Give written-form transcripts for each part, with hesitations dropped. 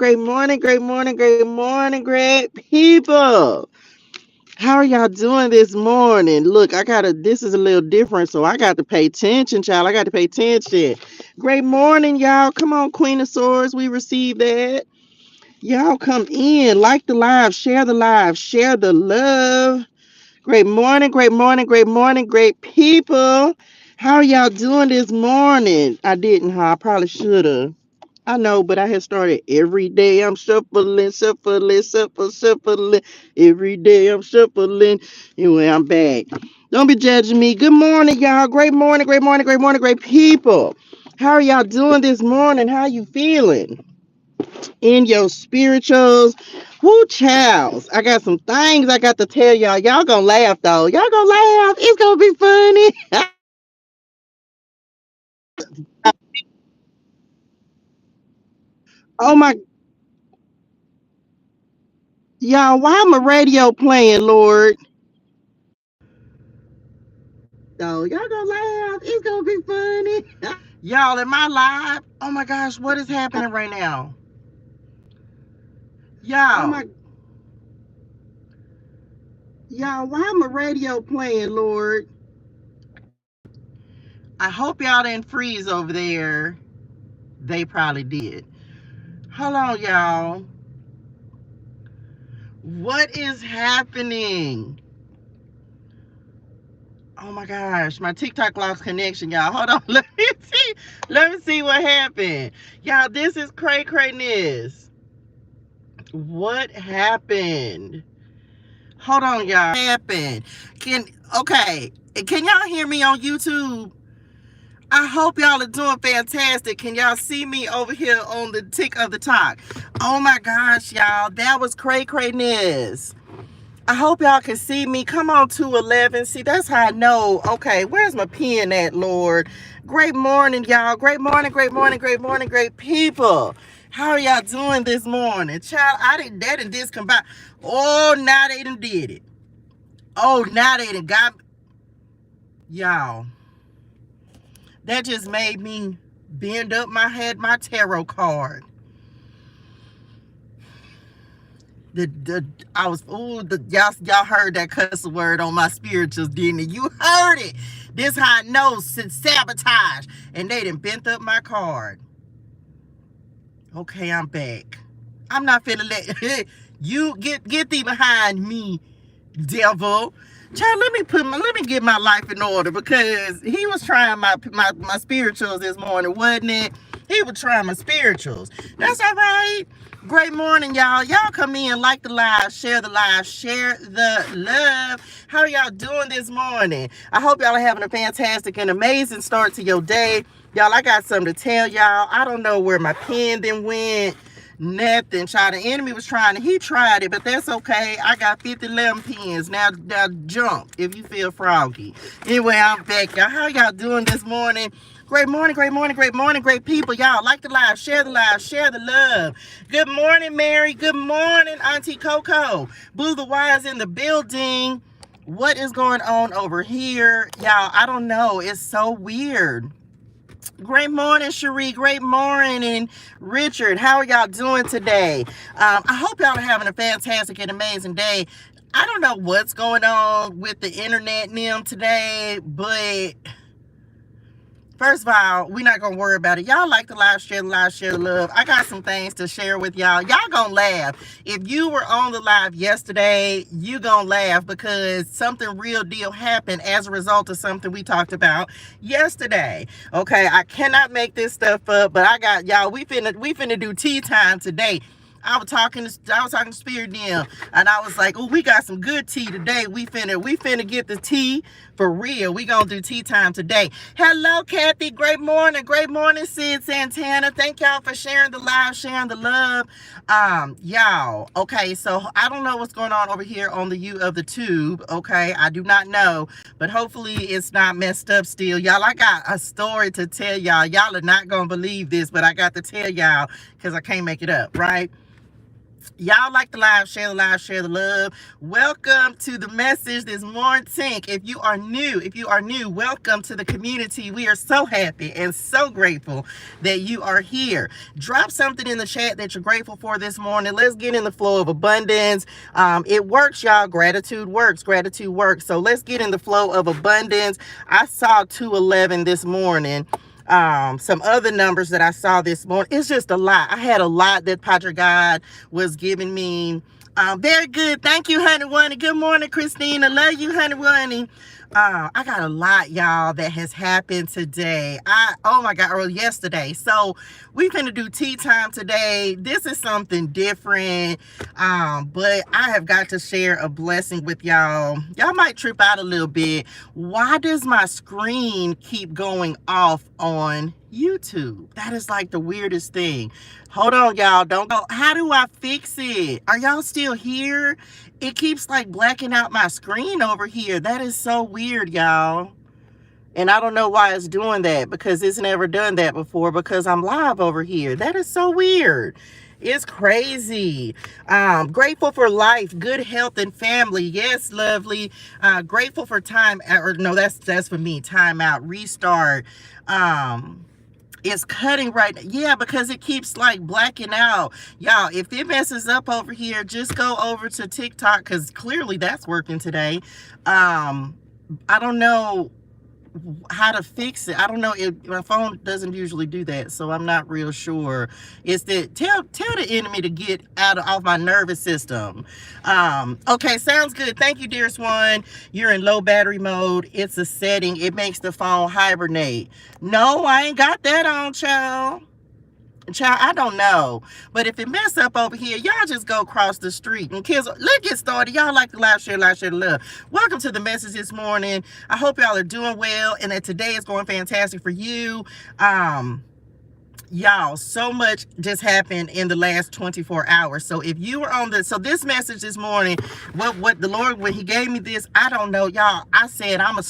Great morning, great morning, great morning, great people. How are y'all doing this morning? Look, this is a little different, so I got to pay attention, child. I got to pay attention. Great morning, y'all. Come on, Queen of Swords. We received that. Y'all come in, like the live, share the love. Great morning, great morning, great morning, great people. How are y'all doing this morning? I didn't, huh? I probably should have. I know, but I had started every day. I'm shuffling, shuffling, shuffling. Every day I'm shuffling. Anyway, I'm back. Don't be judging me. Good morning, y'all. Great morning, great morning, great morning, great people. How are y'all doing this morning? How you feeling in your spirituals? Who child? I got some things I got to tell y'all. Y'all gonna laugh though. Y'all gonna laugh. It's gonna be funny. Oh my, y'all. Why my radio playing, Lord? So y'all gonna laugh. It's gonna be funny. Y'all, am I live? Oh my gosh, what is happening right now? Y'all, y'all, why my radio playing, Lord? I hope y'all didn't freeze over there. They probably did. Hold on, y'all. What is happening? Oh my gosh, my TikTok lost connection, y'all. Hold on, let me see. Let me see what happened. Y'all, this is craziness. What happened? Hold on, y'all. What happened? Okay. Can y'all hear me on YouTube? I hope y'all are doing fantastic. Can y'all see me over here on the tick of the talk? Oh my gosh, y'all. That was craziness. I hope y'all can see me. Come on, 211. See, that's how I know. Okay, where's my pen at, Lord? Great morning, y'all. Great morning, great morning, great morning, great people. How are y'all doing this morning? Child, that didn't discombine. Oh, now they done did it. Oh, now they done got y'all. That just made me bend up my tarot card. I was y'all heard that cuss word on my spirituals, didn't you? You heard it. This how I know sabotage. And they done bent up my card. Okay, I'm back. I'm not finna let you get thee behind me, devil. Child, let me get my life in order, because he was trying my spirituals this morning, wasn't it? He was trying my spirituals. That's all right. Great morning, y'all. Y'all come in, like the live, share the love. How are y'all doing this morning? I hope y'all are having a fantastic and amazing start to your day. Y'all, I got something to tell y'all. I don't know where my pen then went. Nothing, child. The enemy was trying to, he tried it, but that's okay. I got 50 lemon pens. Now jump if you feel froggy. Anyway, I'm back, y'all. How y'all doing this morning? Great morning, great morning, great morning, great people. Y'all, like the live, share the love. Good morning, Mary. Good morning, Auntie Coco. Blue the Wise in the building. What is going on over here? Y'all, I don't know. It's so weird. Great morning, Cherie. Great morning, Richard. How are y'all doing today? I hope y'all are having a fantastic and amazing day. I don't know what's going on with the internet and them today, but first of all, we're not going to worry about it. Y'all like the live, share the love. I got some things to share with y'all. Y'all going to laugh. If you were on the live yesterday, you going to laugh, because something real deal happened as a result of something we talked about yesterday. Okay, I cannot make this stuff up, but I got y'all. We finna do tea time today. I was talking to Spirit Dim, and I was like, oh, we got some good tea today. We finna get the tea for real. We gonna do tea time today. Hello, Kathy. Great morning, Sid Santana. Thank y'all for sharing the live, sharing the love. Y'all, okay, so I don't know what's going on over here on the U of the tube. Okay, I do not know, but hopefully it's not messed up still. Y'all, I got a story to tell y'all. Y'all are not gonna believe this, but I got to tell y'all, because I can't make it up, right? Y'all like the live, share the live, share the love. Welcome to the message this morning. If you are new, welcome to the community. We are so happy and so grateful that you are here. Drop something in the chat that you're grateful for this morning. Let's get in the flow of abundance. It works, y'all. Gratitude works. Gratitude works. So let's get in the flow of abundance. I saw 211 this morning. Some other numbers that I saw this morning. It's just a lot. I had a lot that Padre God was giving me. Very good. Thank you, Honey Wunny. Good morning, Christine. I love you, Honey Wunny. I got a lot, y'all, that has happened today. Oh my God, or yesterday. So we finna do tea time today. This is something different. But I have got to share a blessing with y'all. Y'all might trip out a little bit. Why does my screen keep going off on YouTube? That is like the weirdest thing. Hold on, y'all. Don't go. How do I fix it? Are y'all still here? It keeps like blacking out my screen over here. That is so weird, y'all. And I don't know why it's doing that, because it's never done that before, because I'm live over here. That is so weird. It's crazy. Grateful for life, good health, and family. Yes, lovely. Grateful for time, or no, that's for me. Time out, restart. It's cutting right now. Yeah, because it keeps like blacking out. Y'all, if it messes up over here, just go over to TikTok, because clearly that's working today. I don't know how to fix it. I don't know, if my phone doesn't usually do that, so I'm not real sure. It's that tell the enemy to get off my nervous system. Okay, sounds good. Thank you, dearest one. You're in low battery mode. It's a setting. It makes the phone hibernate. No, I ain't got that on, child. Child, I don't know. But if it mess up over here, y'all just go across the street. And kids, let's get started. Y'all like the live, share the love. Welcome to the message this morning. I hope y'all are doing well and that today is going fantastic for you. Y'all, so much just happened in the last 24 hours. So if you were on this message this morning, what the Lord, when he gave me this, I don't know, y'all. I said I'm gonna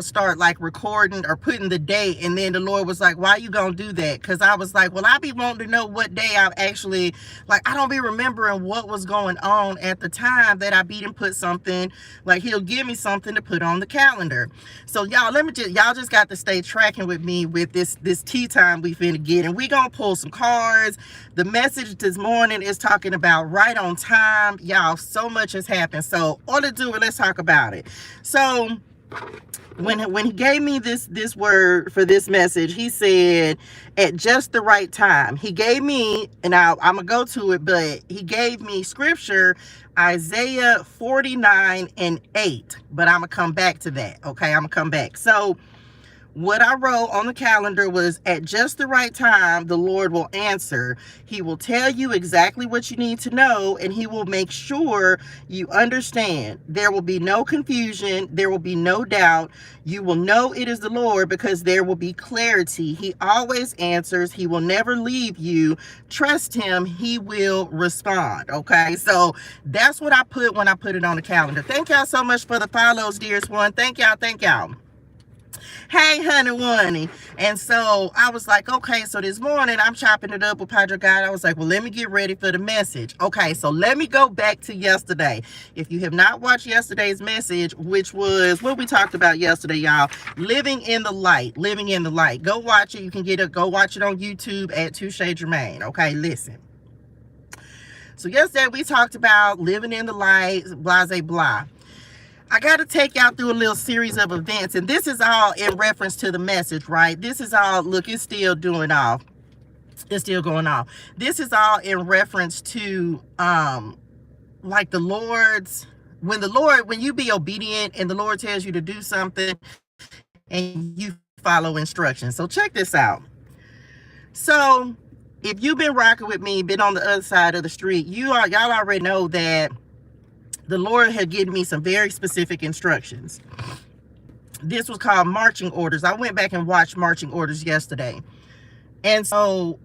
start like recording or putting the date, and then the Lord was like, why you gonna do that? Because I was like, well, I be wanting to know what day I actually, like, I don't be remembering what was going on at the time that I beat and put something, like he'll give me something to put on the calendar. So y'all, y'all just got to stay tracking with me with this tea time we finna get, and we gonna pull some cards. The message this morning is talking about right on time. Y'all, so much has happened. So all to do it, let's talk about it. So when he gave me this word for this message, he said at just the right time. He gave me, and I'm gonna go to it, but he gave me scripture, Isaiah 49:8. But I'm gonna come back to that. Okay, I'm gonna come back. So what I wrote on the calendar was, at just the right time, the Lord will answer. He will tell you exactly what you need to know, and he will make sure you understand. There will be no confusion. There will be no doubt. You will know it is the Lord because there will be clarity. He always answers. He will never leave you. Trust him. He will respond. Okay, so that's what I put when I put it on the calendar. Thank y'all so much for the follows, dearest one. Thank y'all. Thank y'all. Hey, Honey Wunny. And so I was like, okay, so this morning I'm chopping it up with Padre God. I was like, well, let me get ready for the message. Okay, so let me go back to yesterday. If you have not watched yesterday's message, which was what we talked about yesterday, y'all, living in the light, living in the light. Go watch it. You can go watch it on YouTube at ToShae Germaine. Okay, listen. So yesterday we talked about living in the light, blah, blah, blah. I got to take y'all through a little series of events, and this is all in reference to the message, right? This is all, look, it's still doing off. It's still going off. This is all in reference to, like the Lord's, when you be obedient and the Lord tells you to do something and you follow instructions. So check this out. So if you've been rocking with me, been on the other side of the street, y'all already know that the Lord had given me some very specific instructions. This was called marching orders. I went back and watched marching orders yesterday. And so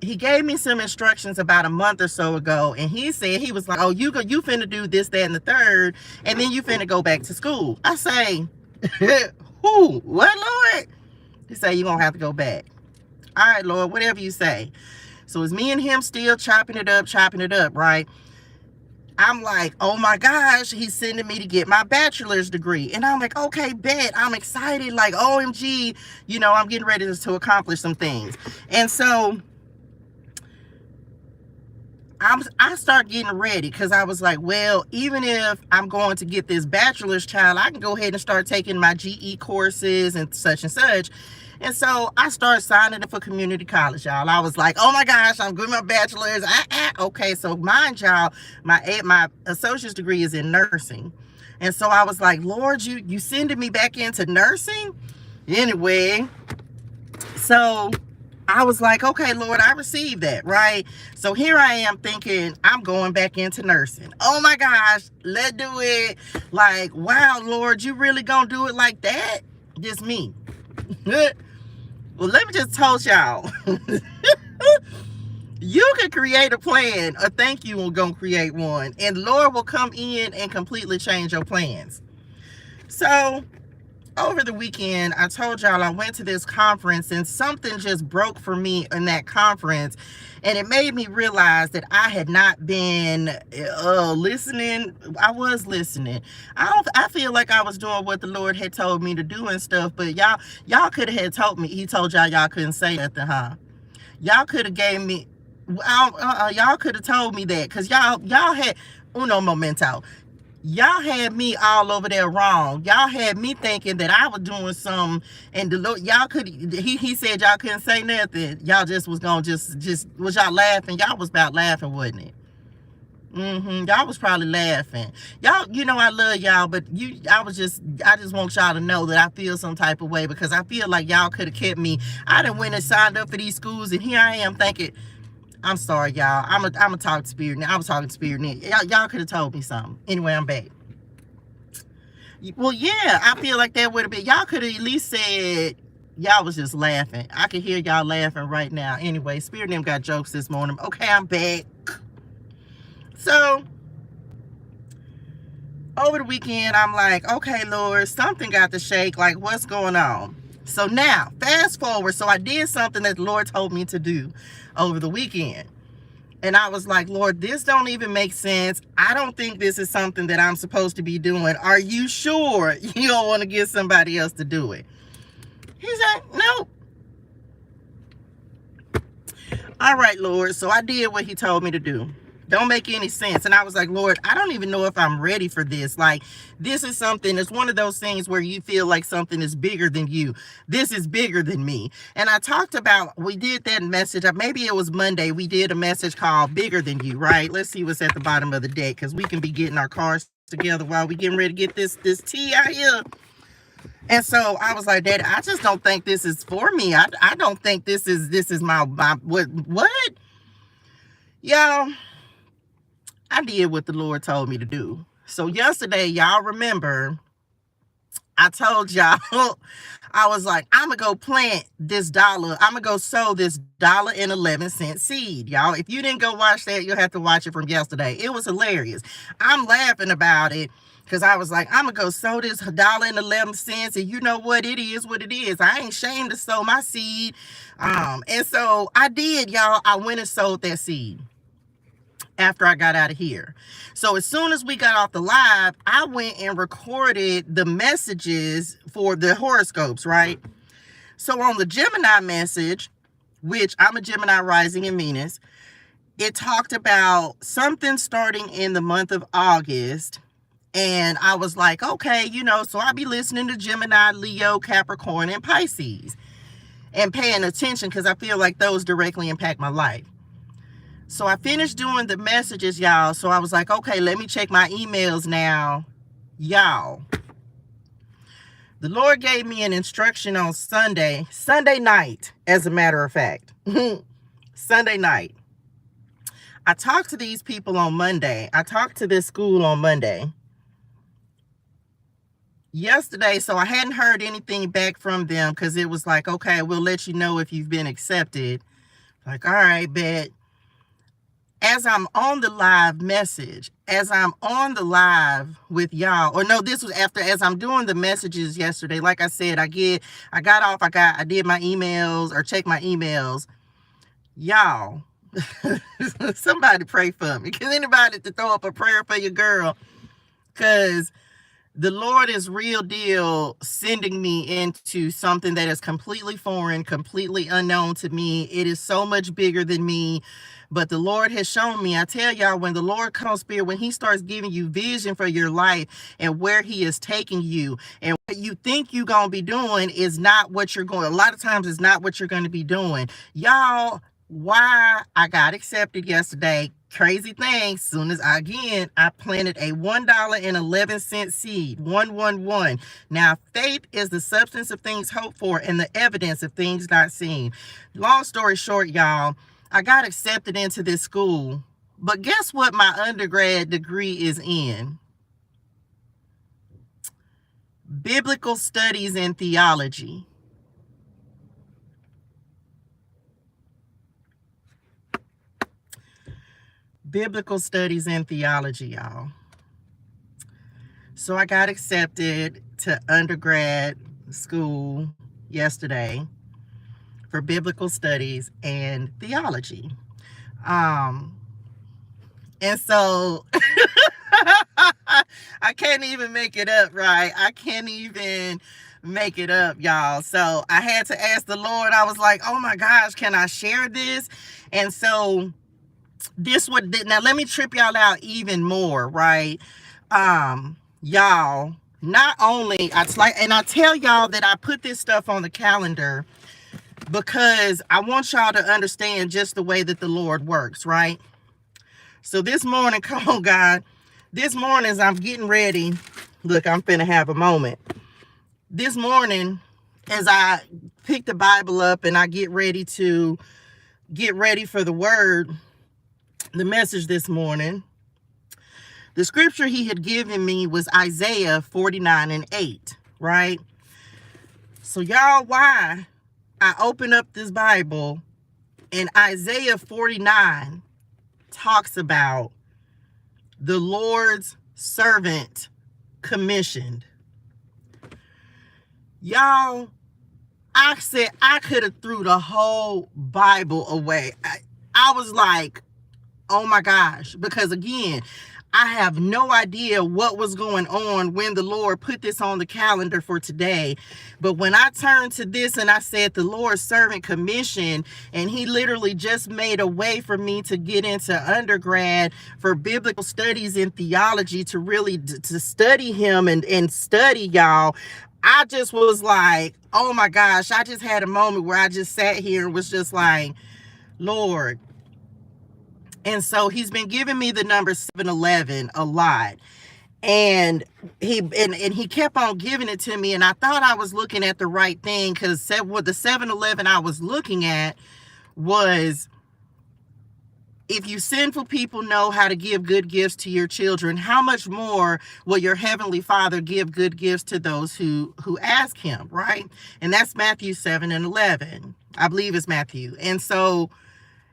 he gave me some instructions about a month or so ago. And he said, he was like, oh, you finna do this, that, and the third. And then you finna go back to school. I say, who? What, Lord? He said, you're going to have to go back. All right, Lord, whatever you say. So it's me and him still chopping it up, right? I'm like, oh my gosh, he's sending me to get my bachelor's degree. And I'm like, okay, bet. I'm excited. Like, OMG, you know, I'm getting ready to accomplish some things. And so I start getting ready because I was like, well, even if I'm going to get this bachelor's, child, I can go ahead and start taking my GE courses and such and such. And so I started signing up for community college, y'all. I was like, oh my gosh, I'm getting my bachelor's. Okay, so mind y'all, my associate's degree is in nursing. And so I was like, Lord, you sending me back into nursing? Anyway, so I was like, okay, Lord, I received that, right? So here I am thinking I'm going back into nursing. Oh my gosh, let's do it. Like, wow, Lord, you really gonna do it like that? Just me. Well, let me just tell y'all. You can create a plan or think you will gonna create one, and the Lord will come in and completely change your plans. So over the weekend, I told y'all I went to this conference and something just broke for me in that conference, and it made me realize that I had not been listening. I was listening. I feel like I was doing what the Lord had told me to do and stuff, but y'all could have told me. He told y'all couldn't say nothing, huh? Y'all could have gave me, y'all could have told me that, because y'all had uno momento. Y'all had me all over there wrong. Y'all had me thinking that I was doing something, and the Lord, y'all could, he said y'all couldn't say nothing. Y'all just was gonna just was y'all laughing? Y'all was about laughing, wasn't it? Y'all was probably laughing. Y'all, you know I love y'all, but I just want y'all to know that I feel some type of way, because I feel like y'all could have kept me. I done went and signed up for these schools, and here I am thinking, I'm sorry, y'all. I'm a talk to Spirit now. I was talking to Spirit now. Y'all could have told me something. Anyway, I'm back. Well, yeah, I feel like that would have been. Y'all could have at least said y'all was just laughing. I can hear y'all laughing right now. Anyway, Spirit them got jokes this morning. Okay, I'm back. So over the weekend, I'm like, okay, Lord, something got to shake. Like, what's going on? So now, fast forward. So I did something that the Lord told me to do over the weekend. And I was like, Lord, this don't even make sense. I don't think this is something that I'm supposed to be doing. Are you sure you don't want to get somebody else to do it? He said, nope. All right, Lord. So I did what he told me to do. Don't make any sense. And I was like, Lord, I don't even know if I'm ready for this. Like, this is something, it's one of those things where you feel like something is bigger than you. This is bigger than me. And I talked about, we did that message, maybe it was Monday, we did a message called Bigger Than You, right? Let's see what's at the bottom of the deck, because we can be getting our cards together while we getting ready to get this tea out here. And so I was like, Daddy, I just don't think this is for me. I don't think this is my what? Y'all, I did what the Lord told me to do. So yesterday, y'all remember, I told y'all, I was like, I'm going to go plant this dollar. I'm going to go sow this $1.11 seed. Y'all, if you didn't go watch that, you'll have to watch it from yesterday. It was hilarious. I'm laughing about it because I was like, I'm going to go sow this $1.11. And you know what? It is what it is. I ain't ashamed to sow my seed. And so I did, y'all. I went and sowed that seed after I got out of here. So as soon as we got off the live, I went and recorded the messages for the horoscopes, right? So on the Gemini message, which I'm a Gemini rising in Venus, it talked about something starting in the month of August. And I was like, okay, you know, so I'll be listening to Gemini, Leo, Capricorn, and Pisces and paying attention because I feel like those directly impact my life. So I finished doing the messages, y'all. So I was like, okay, let me check my emails now. Y'all, the Lord gave me an instruction on Sunday night, as a matter of fact. Sunday night. I talked to these people on Monday. I talked to this school on Monday. Yesterday, so I hadn't heard anything back from them because it was like, okay, we'll let you know if you've been accepted. Like, all right, bet. As I'm on the live message, as I'm on the live with y'all, or no, this was after, as I'm doing the messages yesterday, like I said, I got off, I did my emails or checked my emails. Y'all, Somebody pray for me. Can anybody to throw up a prayer for your girl? Because the Lord is real deal sending me into something that is completely foreign, completely unknown to me. It is so much bigger than me. But the Lord has shown me, I tell y'all, when the Lord comes spirit, when he starts giving you vision for your life and where he is taking you, and what you think you're going to be doing is not what you're going, a lot of times it's not what you're going to be doing. Y'all, why I got accepted yesterday, crazy thing, soon as I planted a $1.11 seed, 111. Now, faith is the substance of things hoped for and the evidence of things not seen. Long story short, y'all, I got accepted into this school, but guess what my undergrad degree is in? Biblical studies and theology. Biblical studies and theology, y'all. So I got accepted to undergrad school yesterday for biblical studies and theology. And so I can't even make it up, right? I can't even make it up, y'all. So I had to ask the Lord. I was like, oh my gosh, can I share this? And so now let me trip y'all out even more, right? Y'all, not only I tell y'all that I put this stuff on the calendar because I want y'all to understand just the way that the Lord works, right? So this morning, come on, God, this morning as I'm getting ready, look, I'm finna have a moment. This morning, as I pick the Bible up and I get ready for the word, the message this morning, the scripture he had given me was Isaiah 49:8, right? So y'all, why I open up this Bible and Isaiah 49 talks about the Lord's servant commissioned. Y'all, I said I could have threw the whole Bible away. I was like, oh my gosh, because again, I have no idea what was going on when the Lord put this on the calendar for today. But when I turned to this and I said the Lord's servant commission, and he literally just made a way for me to get into undergrad for biblical studies in theology, to really to study him and study, y'all, I just was like, oh my gosh, I just had a moment where I just sat here and was just like, Lord. And so he's been giving me the number 711 a lot. And he kept on giving it to me. And I thought I was looking at the right thing, because what the 711 I was looking at was, if you sinful people know how to give good gifts to your children, how much more will your heavenly Father give good gifts to those who ask him, right? And that's Matthew 7:11. I believe it's Matthew. And so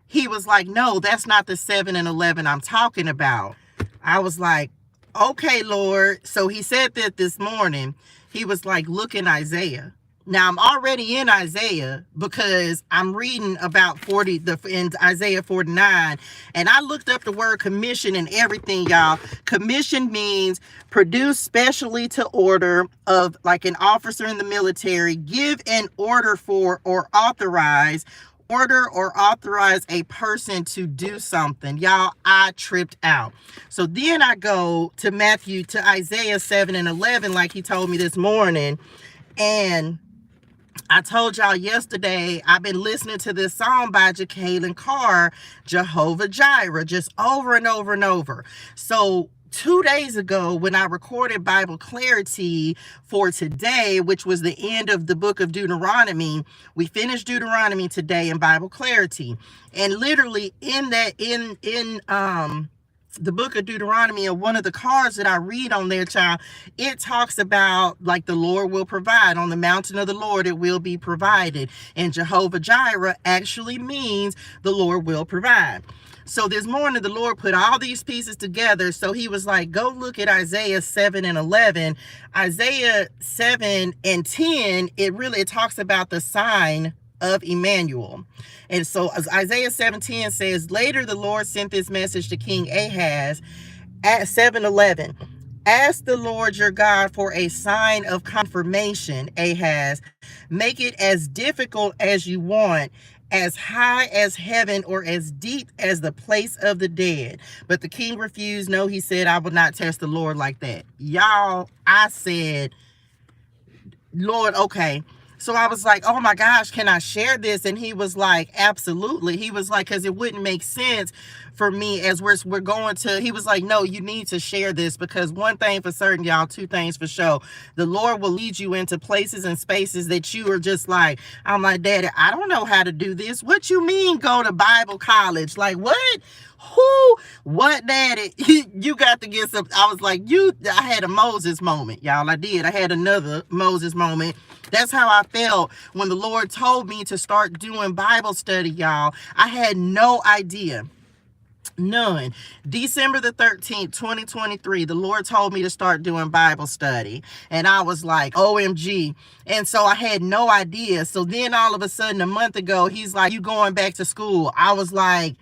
he was like, no, that's not the 7:11 I'm talking about. I was like, okay, Lord. So he said that this morning. He was like, look in Isaiah. Now I'm already in Isaiah because I'm reading about in Isaiah 49. And I looked up the word commission and everything, y'all. Commission means produce specially to order of, like an officer in the military, give an order for or authorize a person to do something. Y'all, I tripped out. So then I go to Isaiah 7:11, like he told me this morning. And I told y'all yesterday, I've been listening to this song by Jacqueline Carr, Jehovah Jireh, just over and over and over. So 2 days ago, when I recorded Bible Clarity for today, which was the end of the book of Deuteronomy, we finished Deuteronomy today in Bible Clarity. And literally in the book of Deuteronomy, and one of the cards that I read on there, child, it talks about like the Lord will provide. On the mountain of the Lord it will be provided. And Jehovah Jireh actually means the Lord will provide. So this morning, the Lord put all these pieces together. So he was like, go look at Isaiah 7:11. Isaiah 7:10, it talks about the sign of Emmanuel. And so as Isaiah 7:10 says, later the Lord sent this message to King Ahaz at 7:11. Ask the Lord your God for a sign of confirmation, Ahaz. Make it as difficult as you want, as high as heaven or as deep as the place of the dead. But the king refused. No, he said, I will not test the Lord like that. Y'all, I said, Lord, okay. So I was like, oh my gosh, can I share this? And he was like, absolutely. He was like, because it wouldn't make sense for me as we're going to, he was like, no, you need to share this, because one thing for certain, y'all, two things for sure. The Lord will lead you into places and spaces that you are just like, I'm like, Daddy, I don't know how to do this. What you mean go to Bible college? Like, what? Who? What, Daddy? You got to get some. I was like, I had a Moses moment, y'all. I did. I had another Moses moment. That's how I felt when the Lord told me to start doing Bible study, y'all. I had no idea. None. December the 13th, 2023, the Lord told me to start doing Bible study. And I was like, OMG. And so I had no idea. So then all of a sudden, a month ago, he's like, you going back to school? I was like,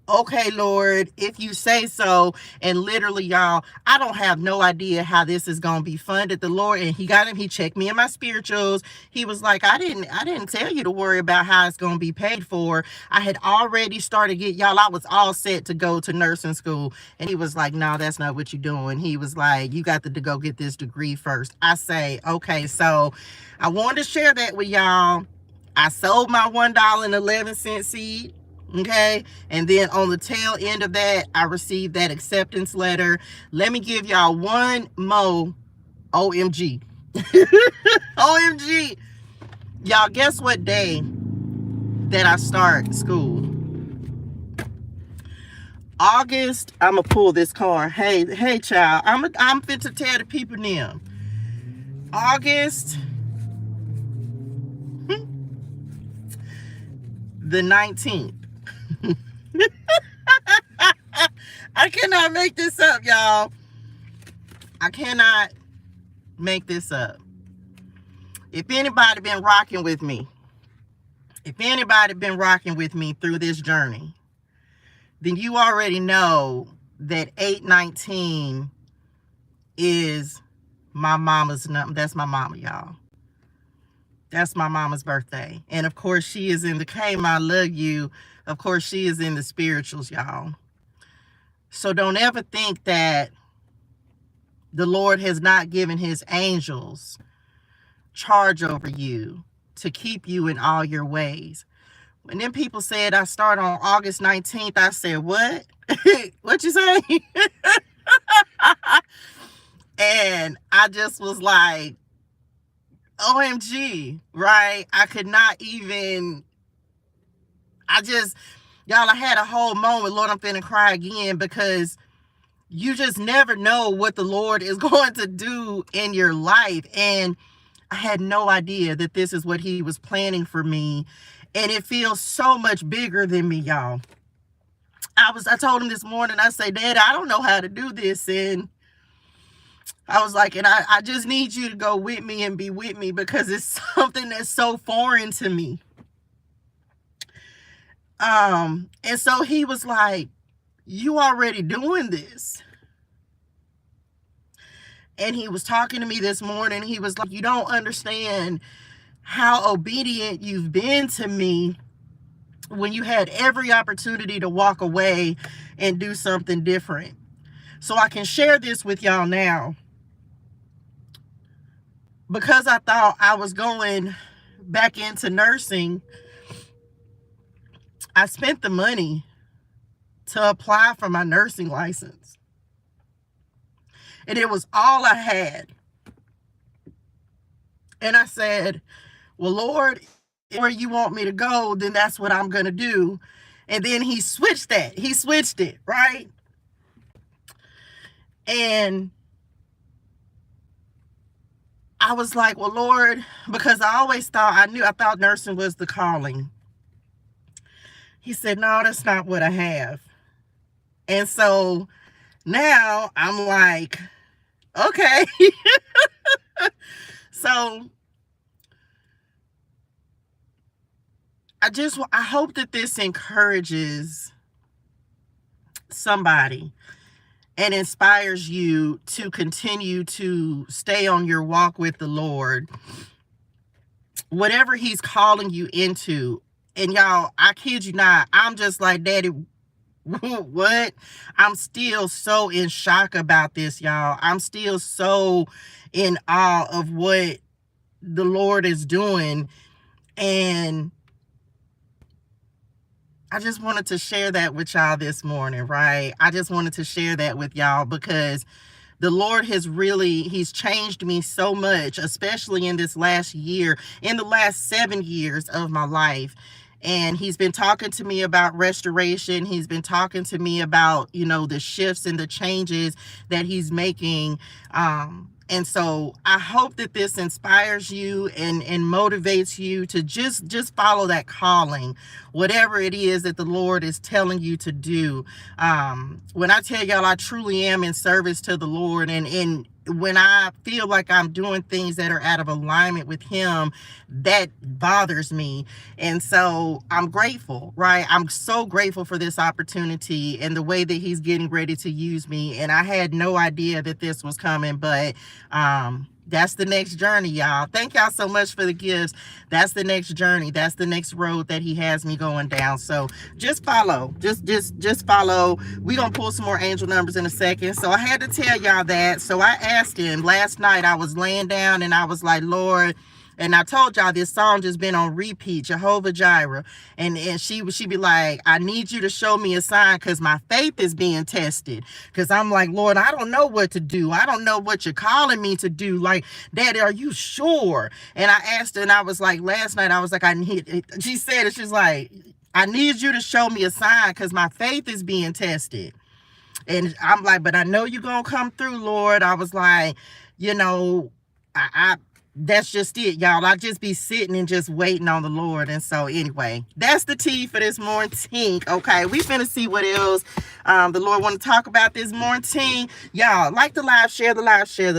okay, Lord, if you say so. And literally, y'all, I don't have no idea how this is going to be funded. The Lord, and he checked me in my spirituals. He was like, I didn't tell you to worry about how it's going to be paid for. I had already started I was all set to go to nursing school. And he was like, no, that's not what you're doing. He was like, you got to go get this degree first. I say, okay, so I wanted to share that with y'all. I sold my $1.11 seed. Okay, and then on the tail end of that, I received that acceptance letter. Let me give y'all one more OMG. OMG. Y'all, guess what day that I start school? August. I'm gonna pull this card. Hey, child. I'm fit to tell the people now. August the 19th. I cannot make this up, y'all. I cannot make this up. If anybody been rocking with me, through this journey, then you already know that 8/19 is my mama's number. That's my mama, y'all. That's my mama's birthday. And of course, she is in the Kama, I love you. Of course, she is in the spirituals, y'all. So don't ever think that the Lord has not given his angels charge over you to keep you in all your ways. When then people said I start on August 19th, I said, what? What you say? And I just was like, OMG, right? I could not even, y'all, I had a whole moment. Lord, I'm finna cry again, because you just never know what the Lord is going to do in your life. And I had no idea that this is what he was planning for me. And it feels so much bigger than me, y'all. I told him this morning, I say, Dad, I don't know how to do this. And I was like, and I just need you to go with me and be with me, because it's something that's so foreign to me. And so he was like, you already doing this. And he was talking to me this morning. He was like, you don't understand how obedient you've been to me when you had every opportunity to walk away and do something different. So I can share this with y'all now, because I thought I was going back into nursing. I spent the money to apply for my nursing license. And it was all I had. And I said, well, Lord, where you want me to go, then that's what I'm going to do. And then he switched that. He switched it, right? And I was like, well, Lord, because I always thought, I thought nursing was the calling. He said, no, that's not what I have. And so now I'm like, okay. So I hope that this encourages somebody and inspires you to continue to stay on your walk with the Lord, whatever he's calling you into. And y'all, I kid you not, I'm just like, Daddy, what? I'm still so in shock about this, y'all. I'm still so in awe of what the Lord is doing. And I just wanted to share that with y'all this morning, right? I just wanted to share that with y'all because the Lord has really, he's changed me so much, especially in this last year, in the last 7 years of my life. And he's been talking to me about restoration. He's been talking to me about, you know, the shifts and the changes that he's making. And so I hope that this inspires you and motivates you to just follow that calling, whatever it is that the Lord is telling you to do. When I tell y'all, I truly am in service to the Lord, and when I feel like I'm doing things that are out of alignment with him, that bothers me. And so I'm grateful, right? I'm so grateful for this opportunity and the way that he's getting ready to use me. And I had no idea that this was coming, but that's the next journey, y'all. Thank y'all so much for the gifts. That's the next journey. That's the next road that he has me going down. So just follow. Just follow. We're going to pull some more angel numbers in a second. So I had to tell y'all that. So I asked him last night. I was laying down and I was like, Lord, and I told y'all this song just been on repeat, Jehovah Jireh. And she'd be like, I need you to show me a sign because my faith is being tested. Because I'm like, Lord, I don't know what to do. I don't know what you're calling me to do. Like, Daddy, are you sure? And I asked her, and I was like, last night, I was like, she said it. She's like, I need you to show me a sign because my faith is being tested. And I'm like, but I know you're going to come through, Lord. I was like, you know, that's just it, y'all. I just be sitting and just waiting on the Lord. And so anyway, that's the tea for this morning. Okay, we finna see what else the Lord want to talk about this morning. Y'all, like the live, share the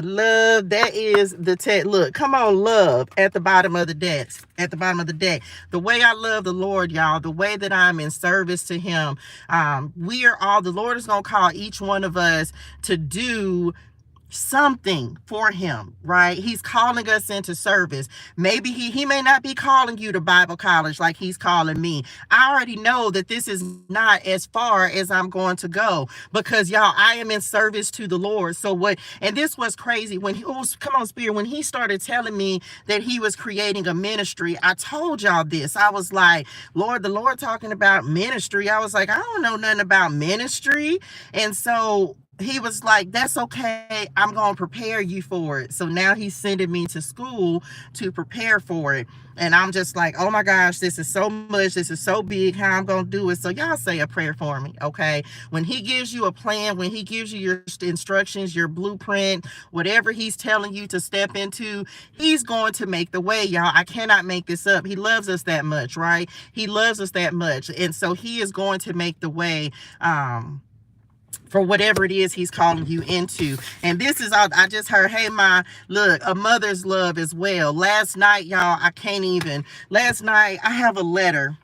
love. That is the text. Look, come on, love at the bottom of the deck. At the bottom of the deck. The way I love the Lord, y'all, the way that I'm in service to him. The Lord is gonna call each one of us to do something for him, right? He's calling us into service. Maybe he may not be calling you to Bible college like he's calling me. I already know that this is not as far as I'm going to go because y'all, I am in service to the Lord. So and this was crazy when come on, Spirit, when he started telling me that he was creating a ministry, I told y'all this. I was like, Lord, the Lord talking about ministry. I was like, I don't know nothing about ministry. And so he was like, that's okay. I'm going to prepare you for it. So now he's sending me to school to prepare for it. And I'm just like, oh my gosh, this is so much. This is so big. How I'm going to do it. So y'all say a prayer for me. Okay. When he gives you a plan, when he gives you your instructions, your blueprint, whatever he's telling you to step into, he's going to make the way, y'all. I cannot make this up. He loves us that much, right? He loves us that much. And so he is going to make the way, for whatever it is he's calling you into. And this is all I just heard. Hey, look, a mother's love as well. Last night, y'all, last night I have a letter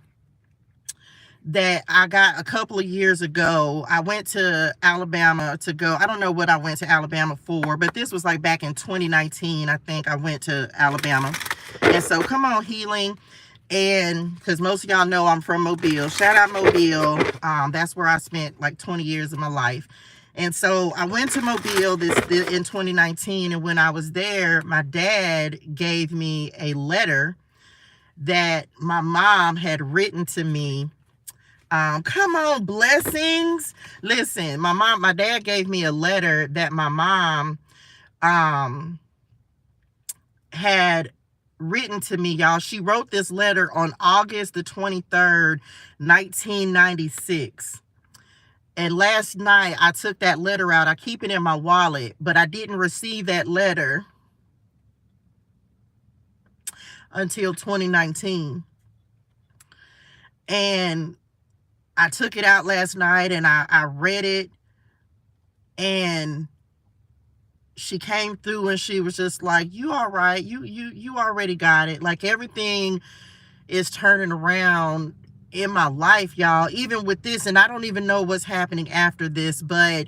that I got a couple of years ago. I went to Alabama to go. I don't know what I went to Alabama for, but this was like back in 2019. I think I went to Alabama. And so come on, healing. And because most of y'all know I'm from Mobile. Shout out Mobile. That's where I spent like 20 years of my life. And so I went to Mobile in 2019. And when I was there, my dad gave me a letter that my mom had written to me. Come on, blessings. Listen, my dad gave me a letter that my mom had written to me, y'all. She wrote this letter on August the 23rd, 1996. And last night I took that letter out. I keep it in my wallet, but I didn't receive that letter until 2019. And I took it out last night and I read it, and she came through and she was just like, you all right, you already got it. Like everything is turning around in my life, y'all, even with this. And I don't even know what's happening after this, but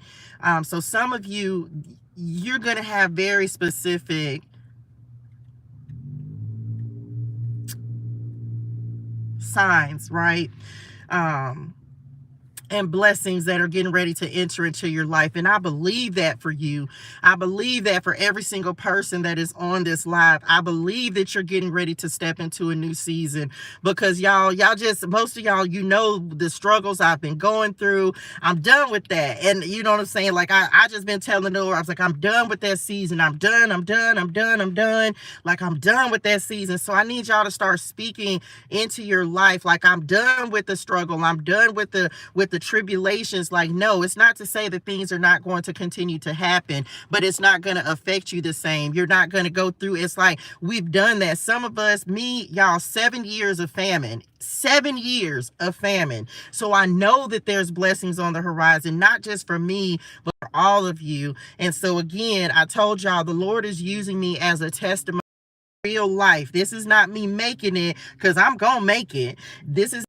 so some of you, you're going to have very specific signs, right? And blessings that are getting ready to enter into your life. And I believe that for you. I believe that for every single person that is on this live. I believe that you're getting ready to step into a new season, because y'all just, most of y'all, you know, the struggles I've been going through. I'm done with that. And you know what I'm saying? Like I just been telling the Lord, I was like, I'm done with that season. I'm done. Like I'm done with that season. So I need y'all to start speaking into your life. Like I'm done with the struggle. I'm done with the tribulations. Like, no, it's not to say that things are not going to continue to happen, but it's not going to affect you the same. You're not going to go through. It's like we've done that. Some of us, me, y'all, 7 years of famine. 7 years of famine. So I know that there's blessings on the horizon, not just for me, but for all of you. And so again, I told y'all, the Lord is using me as a testimony. Real life. This is not me making it, because I'm gonna make it. This is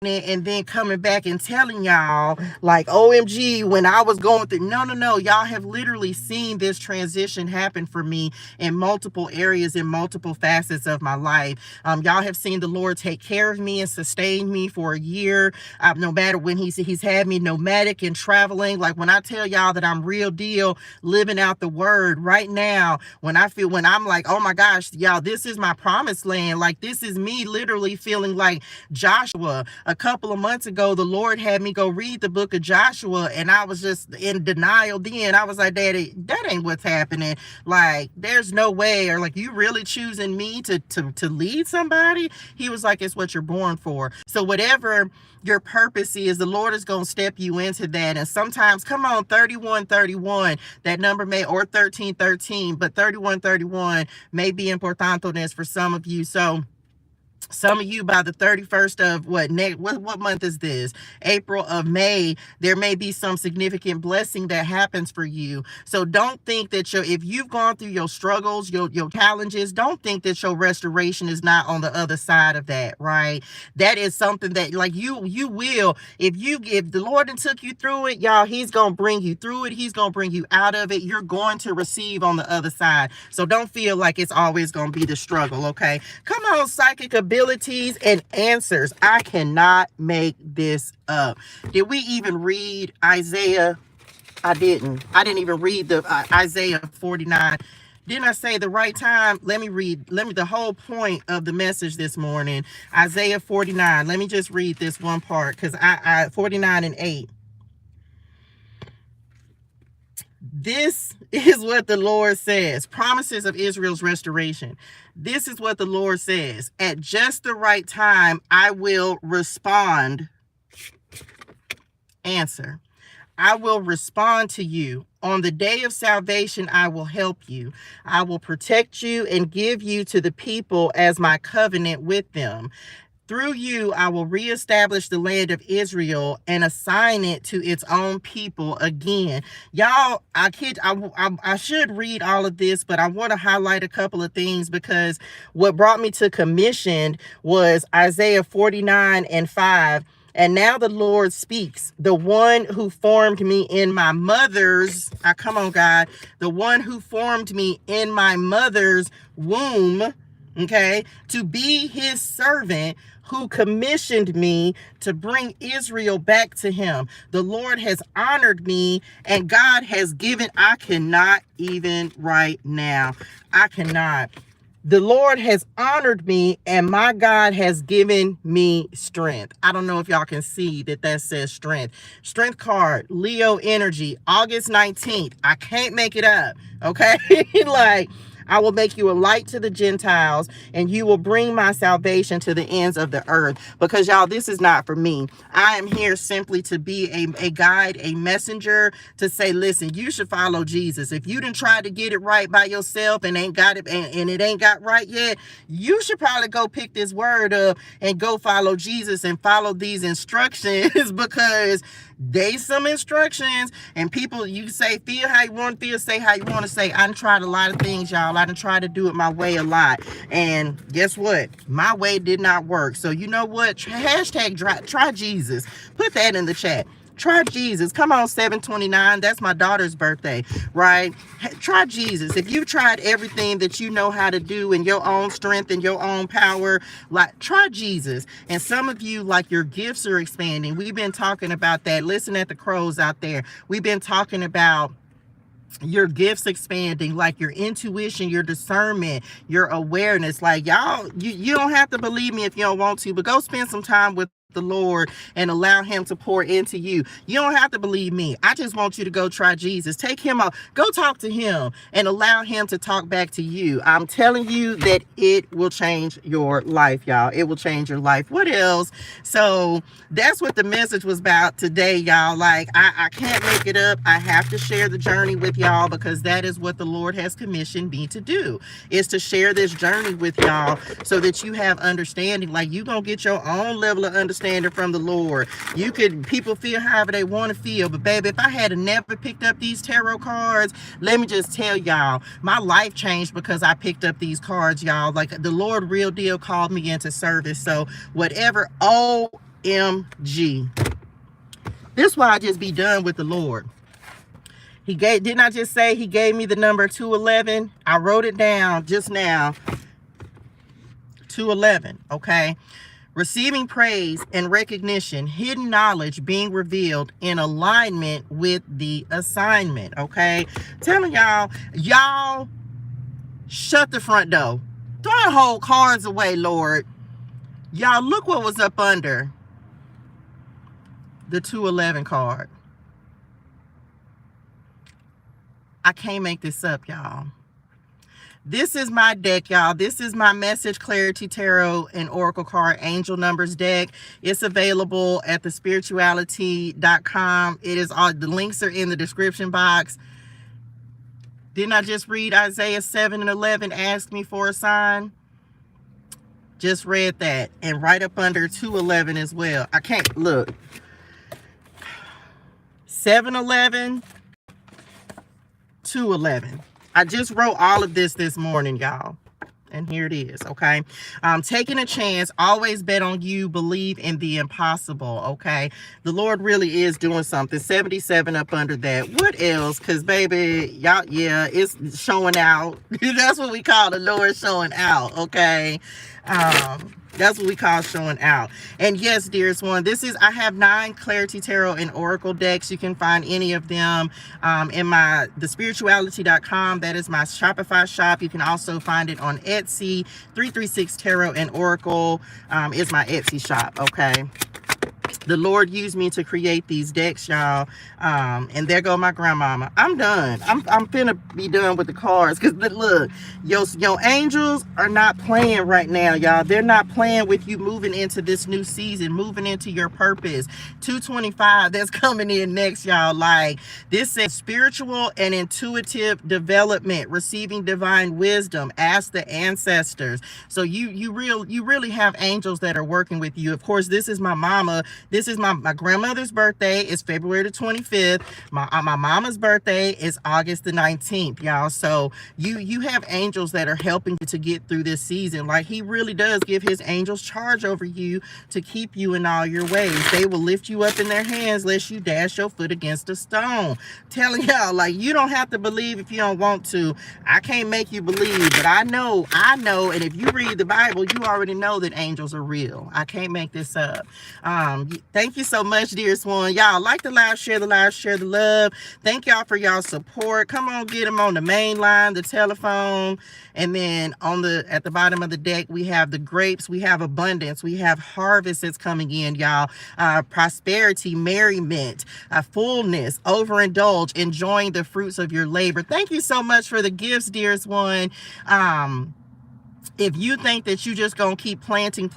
and then coming back and telling y'all like, OMG, when I was going through. No, y'all have literally seen this transition happen for me in multiple areas, in multiple facets of my life. Y'all have seen the Lord take care of me and sustain me for a year, no matter when he's had me nomadic and traveling. Like when I tell y'all that I'm real deal living out the word right now, when I'm like, oh my gosh, y'all, this is my promised land. Like this is me literally feeling like Joshua. A couple of months ago, the Lord had me go read the book of Joshua, and I was just in denial then. I was like, Daddy, that ain't what's happening. Like, there's no way. Or like, you really choosing me to lead somebody? He was like, it's what you're born for. So whatever your purpose is, the Lord is going to step you into that. And sometimes, come on, 3131, that number may, or 1313, but 3131 may be importante for some of you. So some of you by the 31st of what month is this? April of May, there may be some significant blessing that happens for you. So don't think that if you've gone through your struggles, your challenges, don't think that your restoration is not on the other side of that, right? That is something that like you will, if the Lord took you through it, y'all, he's going to bring you through it. He's going to bring you out of it. You're going to receive on the other side. So don't feel like it's always going to be the struggle, okay? Come on, psychic abilities and answers. I cannot make this up. Did we even read Isaiah? I didn't even read the Isaiah 49. Didn't I say the right time? Let me the whole point of the message this morning, Isaiah 49. Let me just read this one part, because I 49:8. This is what the Lord says. Promises of Israel's restoration. This is what the Lord says. At just the right time, I will respond. Answer. I will respond to you. On the day of salvation, I will help you. I will protect you and give you to the people as my covenant with them. Through you, I will reestablish the land of Israel and assign it to its own people again. Y'all, I should read all of this, but I want to highlight a couple of things, because what brought me to commissioned was Isaiah 49:5. And now the Lord speaks, the one who formed me in my mother's, come on, God, the one who formed me in my mother's womb, okay, to be his servant, who commissioned me to bring Israel back to him. The Lord has honored me, and God has given, I cannot even right now. I cannot. The Lord has honored me, and my God has given me strength. I don't know if y'all can see that says strength. Strength card, Leo energy, August 19th. I can't make it up, okay? Like, I will make you a light to the Gentiles, and you will bring my salvation to the ends of the earth. Because, y'all, this is not for me. I am here simply to be a guide, a messenger, to say, listen, you should follow Jesus. If you didn't try to get it right by yourself and ain't got it, and it ain't got right yet, you should probably go pick this word up and go follow Jesus and follow these instructions, because They some instructions, and people, you say, feel how you want to feel, say how you want to say. I done tried a lot of things, y'all. I done tried to do it my way a lot. And guess what? My way did not work. So you know what? Hashtag try Jesus. Put that in the chat. Try Jesus. Come on, 7/29. That's my daughter's birthday, right? Try Jesus. If you've tried everything that you know how to do in your own strength and your own power, like, try Jesus. And some of you, like, your gifts are expanding. We've been talking about that. Listen at the crows out there. We've been talking about your gifts expanding, like your intuition, your discernment, your awareness. Like, y'all, you don't have to believe me if you don't want to, but go spend some time with the Lord and allow him to pour into you. You don't have to believe me. I just want you to go try Jesus. Take him out. Go talk to him and allow him to talk back to you. I'm telling you that it will change your life, y'all. It will change your life. What else? So that's what the message was about today, y'all. Like, I can't make it up. I have to share the journey with y'all because that is what the Lord has commissioned me to do, is to share this journey with y'all so that you have understanding. Like, you gonna get your own level of understanding from the Lord. You could, people feel however they want to feel, but baby, if I had never picked up these tarot cards, let me just tell y'all, my life changed because I picked up these cards, y'all. Like, the Lord real deal called me into service. So whatever, OMG, this is why I just be done with the Lord. He gave, didn't I just say he gave me the number 211? I wrote it down just now. 211, okay? Receiving praise and recognition, hidden knowledge being revealed in alignment with the assignment, okay? Telling y'all, shut the front door. Throw the whole cards away, Lord. Y'all, look what was up under the 211 card. I can't make this up, y'all. This is my deck, y'all. This is my Message ClariTEA Tarot and Oracle Card Angel Numbers deck. It's available at the SpiritualiTEA.com. It is all, the links are in the description box. Didn't I just read Isaiah 7:11? Ask me for a sign. Just read that. And right up under 211 as well. I can't look. 7:11, 2:11. I just wrote all of this morning, y'all. And here it is, okay? Taking a chance, always bet on you, believe in the impossible, okay? The Lord really is doing something. 77 up under that. What else? Because, baby, y'all, yeah, it's showing out. That's what we call the Lord showing out, okay? That's what we call showing out. And yes, dearest one, I have 9 ClariTEA Tarot and Oracle decks. You can find any of them in the SpiritualiTEA.com. That is my Shopify shop. You can also find it on Etsy. 336 Tarot and Oracle is my Etsy shop, okay? The Lord used me to create these decks, y'all. And there go my grandmama. I'm done. I'm finna be done with the cards. Because look, your angels are not playing right now, y'all. They're not playing with you moving into this new season, moving into your purpose. 225, that's coming in next, y'all. Like, this says spiritual and intuitive development, receiving divine wisdom, ask the ancestors. So you really have angels that are working with you. Of course, this is my mama. This is my grandmother's birthday. It's February the 25th. My mama's birthday is August the 19th, y'all. So you have angels that are helping you to get through this season. Like, he really does give his angels charge over you to keep you in all your ways. They will lift you up in their hands lest you dash your foot against a stone. Telling y'all, like, you don't have to believe if you don't want to. I can't make you believe, but I know, and if you read the Bible, you already know that angels are real. I can't make this up. Thank you so much, dearest one. Y'all, like the live, share the love. Thank y'all for y'all support. Come on, get them on the main line, the telephone. And then at the bottom of the deck, we have the grapes, we have abundance, we have harvest that's coming in, y'all. Prosperity, merriment, fullness, overindulge, enjoying the fruits of your labor. Thank you so much for the gifts, dearest one. If you think that you just gonna keep planting,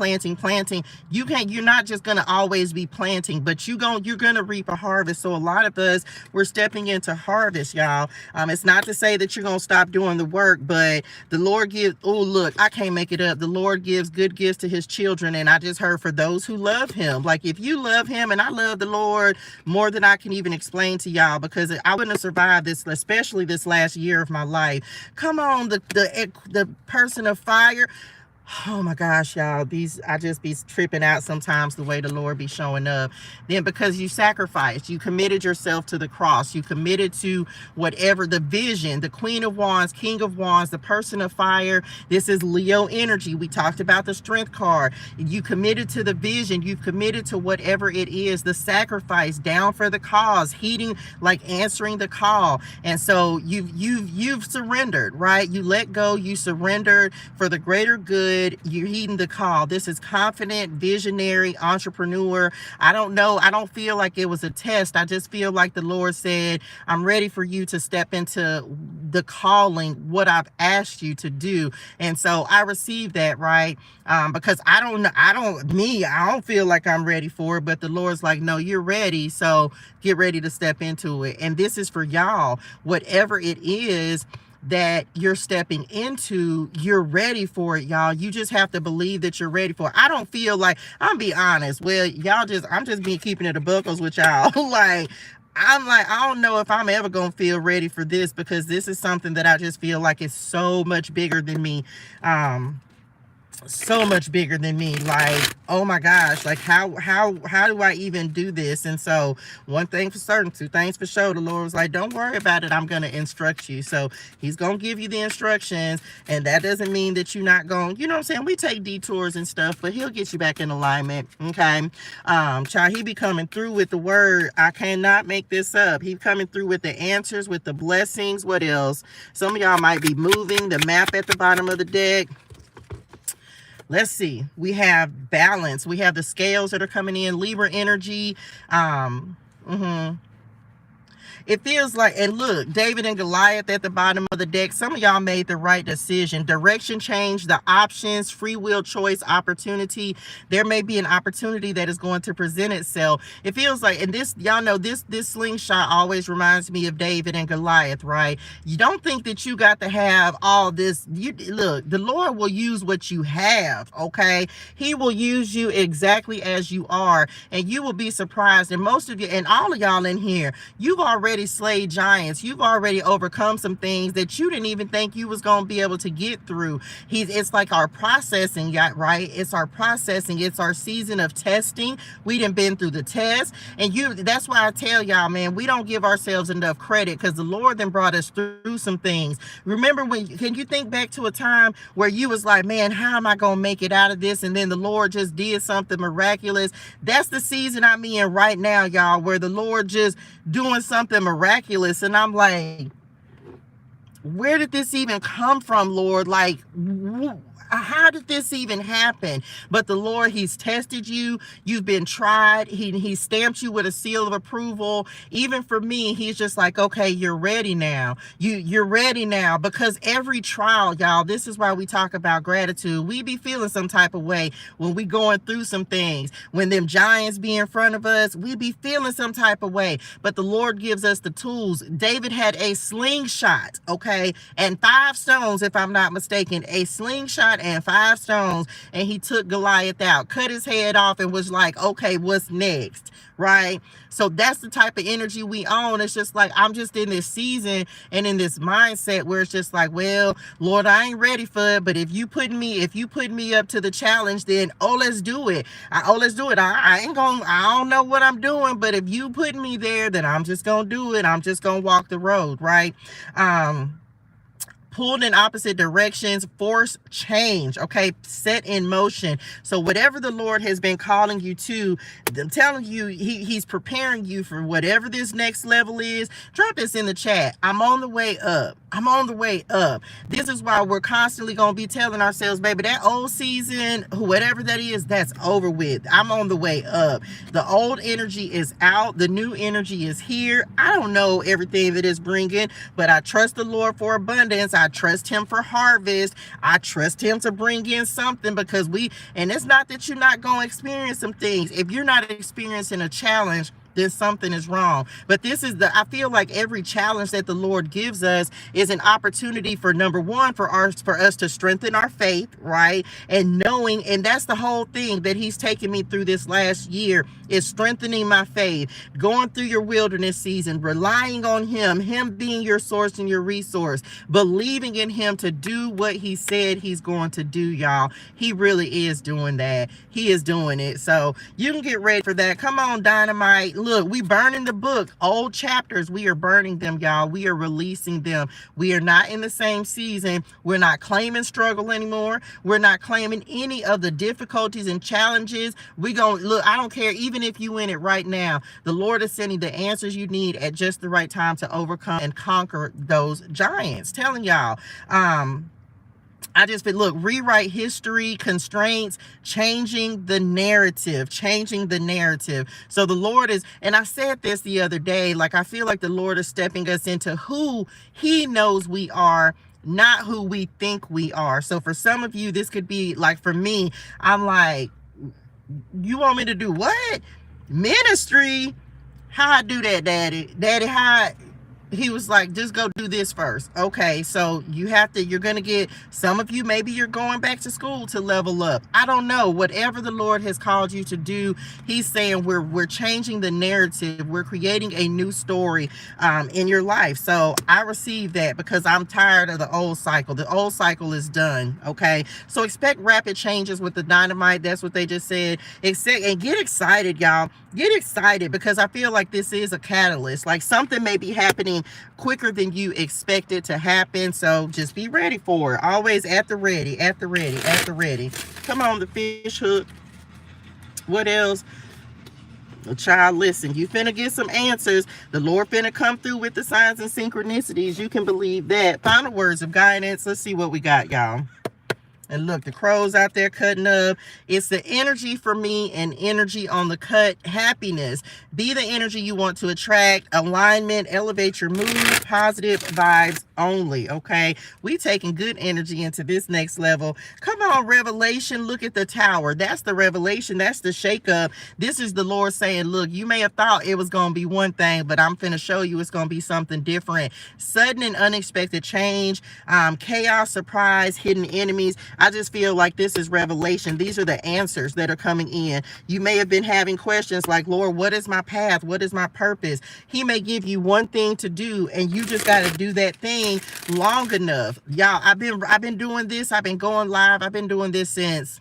you're not just gonna always be planting, but you're gonna reap a harvest. So a lot of us, we're stepping into harvest, y'all. It's not to say that you're gonna stop doing the work, but the Lord gives, oh look, I can't make it up. The Lord gives good gifts to his children. And I just heard, for those who love him, like if you love him, and I love the Lord more than I can even explain to y'all, because I wouldn't have survived this, especially this last year of my life. Come on, the person of fire. Oh my gosh, y'all, I just be tripping out sometimes the way the Lord be showing up. Then because you sacrificed, you committed yourself to the cross, you committed to whatever the vision, the Queen of Wands, King of Wands, the person of fire. This is Leo energy. We talked about the Strength card. You committed to the vision, you've committed to whatever it is, the sacrifice, down for the cause, heeding, like answering the call. And so you've surrendered, right? You let go, you surrendered for the greater good. You're heeding the call. This is confident, visionary, entrepreneur. I don't know. I don't feel like it was a test. I just feel like the Lord said, I'm ready for you to step into the calling, what I've asked you to do. And so I received that, right? Because I don't feel like I'm ready for it, but the Lord's like, no, you're ready. So get ready to step into it. And this is for y'all, whatever it is that you're stepping into, you're ready for it, y'all. You just have to believe that you're ready for it. I don't feel like, I'm be honest, well, I'm just being keeping it a buckles with y'all. I'm like, I don't know if I'm ever gonna feel ready for this, because this is something that I just feel like is so much bigger than me. So much bigger than me. Like, oh my gosh, like how do I even do this? And so one thing for certain, two things for sure, the Lord was like, don't worry about it, I'm gonna instruct you. So he's gonna give you the instructions, and that doesn't mean that you're not going, you know what I'm saying, we take detours and stuff, but he'll get you back in alignment. Okay, child, he be coming through with the word. I cannot make this up. He coming through with the answers, with the blessings. What else? Some of y'all might be moving. The map at the bottom of the deck. Let's see. We have balance. We have the scales that are coming in. Libra energy. It feels like, and look, David and Goliath at the bottom of the deck. Some of y'all made the right decision. Direction change, the options, free will choice, opportunity. There may be an opportunity that is going to present itself. It feels like, and this, y'all know, this slingshot always reminds me of David and Goliath, right? You don't think that you got to have all this. Look, the Lord will use what you have, okay? He will use you exactly as you are, and you will be surprised. And most of you, and all of y'all in here, you've already slayed giants. You've already overcome some things that you didn't even think you was going to be able to get through. It's like our processing, right? It's our processing. It's our season of testing. We done been through the test, and that's why I tell y'all, man, we don't give ourselves enough credit, because the Lord then brought us through some things. Remember can you think back to a time where you was like, man, how am I going to make it out of this? And then the Lord just did something miraculous. That's the season I'm in right now, y'all, where the Lord just doing something miraculous, and I'm like, where did this even come from, Lord? Like, how did this even happen? But the Lord, he's tested you. You've been tried. He stamped you with a seal of approval. Even for me, he's just like, okay, you're ready now. You're ready now, because every trial, y'all, this is why we talk about gratitude. We be feeling some type of way when we going through some things. When them giants be in front of us, we be feeling some type of way. But the Lord gives us the tools. David had a slingshot, okay, and 5 stones, if I'm not mistaken, a slingshot and 5 stones, and he took Goliath out, cut his head off, and was like, okay, what's next, right? So that's the type of energy we own. It's just like, I'm just in this season and in this mindset where it's just like, well, Lord, I ain't ready for it, but if you put me up to the challenge, then let's do it. Let's do it. I don't know what I'm doing, but if you put me there, then I'm just gonna do it. I'm just gonna walk the road, right? Pulled in opposite directions, force change, okay, set in motion. So whatever the Lord has been calling you to, I'm telling you, he's preparing you for whatever this next level is. Drop this in the chat. I'm on the way up. I'm on the way up. This is why we're constantly going to be telling ourselves, baby, that old season, whatever that is, that's over with. I'm on the way up. The old energy is out. The new energy is here. I don't know everything that it's bringing, but I trust the Lord for abundance. I trust him for harvest. I trust him to bring in something, because and it's not that you're not going to experience some things. If you're not experiencing a challenge, then something is wrong. But I feel like every challenge that the Lord gives us is an opportunity for, number one, for us to strengthen our faith, right? And that's the whole thing that he's taken me through this last year, is strengthening my faith, going through your wilderness season, relying on him being your source and your resource, believing in him to do what he said he's going to do, y'all. He really is doing that. He is doing it. So you can get ready for that. Come on, Dynamite. Look, we burning the book. Old chapters, we are burning them, y'all. We are releasing them. We are not in the same season. We're not claiming struggle anymore. We're not claiming any of the difficulties and challenges. Look, I don't care, even if you in it right now, the Lord is sending the answers you need at just the right time to overcome and conquer those giants. Telling y'all, I just been, look, rewrite history, constraints, changing the narrative. So the Lord is, and I said this the other day, like, I feel like the Lord is stepping us into who he knows we are, not who we think we are. So for some of you, this could be like, for me, I'm like, you want me to do what? Ministry? How I do that, Daddy? Daddy, how? He was like, just go do this first. Okay, so you're going to get, some of you, maybe you're going back to school to level up. I don't know. Whatever the Lord has called you to do, he's saying we're changing the narrative. We're creating a new story in your life. So I receive that, because I'm tired of the old cycle. The old cycle is done. Okay, so expect rapid changes with the Dynamite. That's what they just said. And get excited, y'all. Get excited, because I feel like this is a catalyst. Like, something may be happening quicker than you expect it to happen. So just be ready for it. Always at the ready. Come on, the fish hook. What else? Child, listen, you finna get some answers. The Lord finna come through with the signs and synchronicities. You can believe that. Final words of guidance. Let's see what we got, y'all. And look, the crows out there cutting up. It's the energy for me, and energy on the cut. Happiness. Be the energy you want to attract. Alignment. Elevate your mood. Positive vibes only. Okay. We taking good energy into this next level. Come on, revelation. Look at the tower. That's the revelation. That's the shakeup. This is the Lord saying, look, you may have thought it was going to be one thing, but I'm finna show you it's going to be something different. Sudden and unexpected change. Chaos, surprise, hidden enemies. I just feel like this is revelation. These are the answers that are coming in. You may have been having questions like, Lord, what is my path? What is my purpose? He may give you one thing to do, and you just got to do that thing long enough. Y'all, I've been doing this. I've been going live. I've been going live since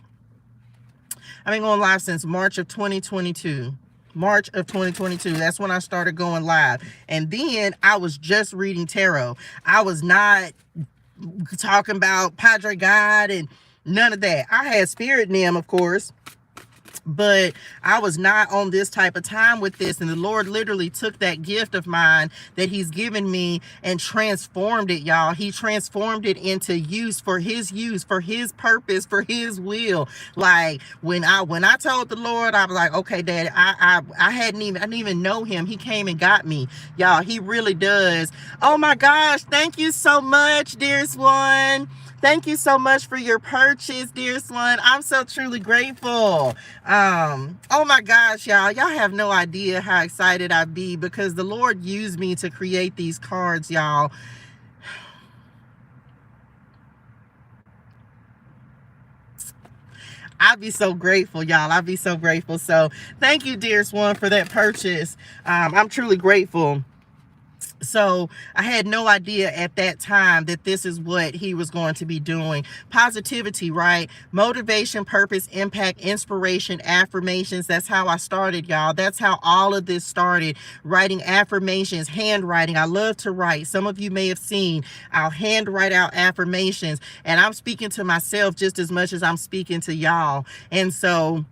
March of 2022. March of 2022. That's when I started going live. And then I was just reading tarot. I was not talking about Padre God and none of that. I had spirit in them, of course, but I was not on this type of time with this. And the Lord literally took that gift of mine that he's given me and transformed it, y'all. He transformed it into use, for his purpose, for his will. Like, when I told the Lord, I was like, okay, Daddy, I didn't even know him. He came and got me. Y'all, he really does. Oh my gosh. Thank you so much, dearest one. Thank you so much for your purchase, dearest one. I'm so truly grateful. Oh my gosh, y'all have no idea how excited I'd be, because the Lord used me to create these cards, y'all. I'd be so grateful, y'all. I'd be so grateful. So thank you, dearest one, for that purchase. I'm truly grateful. So I had no idea at that time that this is what he was going to be doing. Positivity, right? Motivation, purpose, impact, inspiration, affirmations. That's how I started, y'all. That's how all of this started. Writing affirmations, handwriting. I love to write. Some of you may have seen, I'll handwrite out affirmations, and I'm speaking to myself just as much as I'm speaking to y'all. And so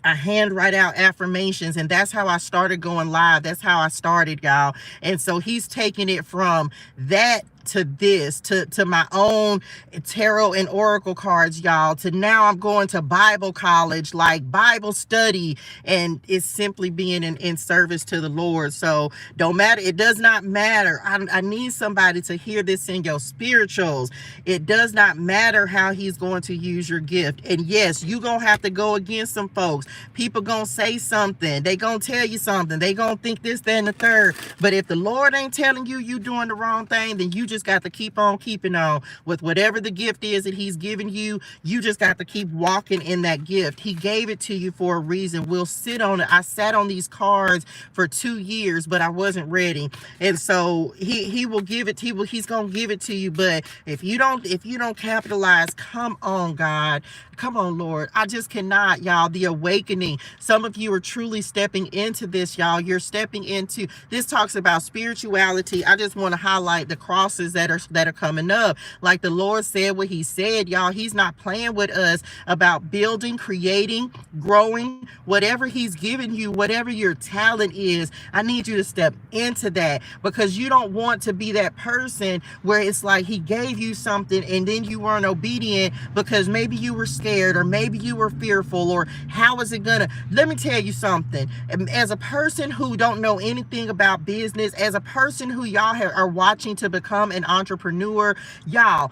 I handwrite out affirmations, and that's how I started going live. That's how I started, y'all. And so he's taking it from that to this, to my own tarot and oracle cards, y'all, to now I'm going to Bible college, like Bible study, and it's simply being in service to the Lord. So don't matter. It does not matter. I need somebody to hear this in your spirituals. It does not matter how he's going to use your gift. And yes, you gonna have to go against some folks. People gonna say something. They gonna tell you something. They gonna think this, that, and the third. But if the Lord ain't telling you doing the wrong thing, then you just got to keep on keeping on with whatever the gift is that he's given you. You just got to keep walking in that gift. He gave it to you for a reason. We'll sit on it. I sat on these cards for 2 years, but I wasn't ready. And so he will give it to you. He's gonna give it to you. But if you don't capitalize, come on, God. Come on, Lord. I just cannot, y'all. The awakening. Some of you are truly stepping into this, y'all. You're stepping into this. Talks about spirituality. I just want to highlight the crosses that are coming up. Like the Lord said what he said, y'all. He's not playing with us about building, creating, growing, whatever he's given you, whatever your talent is. I need you to step into that, because you don't want to be that person where it's like he gave you something and then you weren't obedient because maybe you were scared or maybe you were fearful, or how is it gonna. Let me tell you something. As a person who don't know anything about business, as a person who y'all are watching to become an entrepreneur, y'all,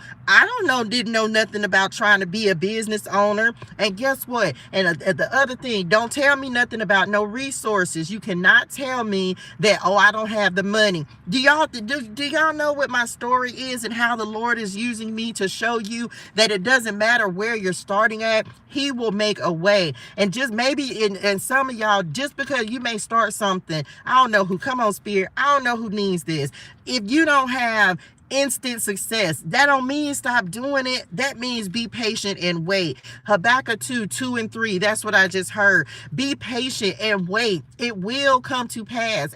didn't know nothing about trying to be a business owner. And guess what? And the other thing, don't tell me nothing about no resources. You cannot tell me that, oh, I don't have the money. Do y'all know what my story is and how the Lord is using me to show you that it doesn't matter where you're starting at, he will make a way. And just maybe in some of y'all, just because you may start something, I don't know who, come on, Spirit, I don't know who needs this. If you don't have instant success, that don't mean stop doing it. That means be patient and wait. Habakkuk 2:2-3, that's what I just heard. Be patient and wait. It will come to pass.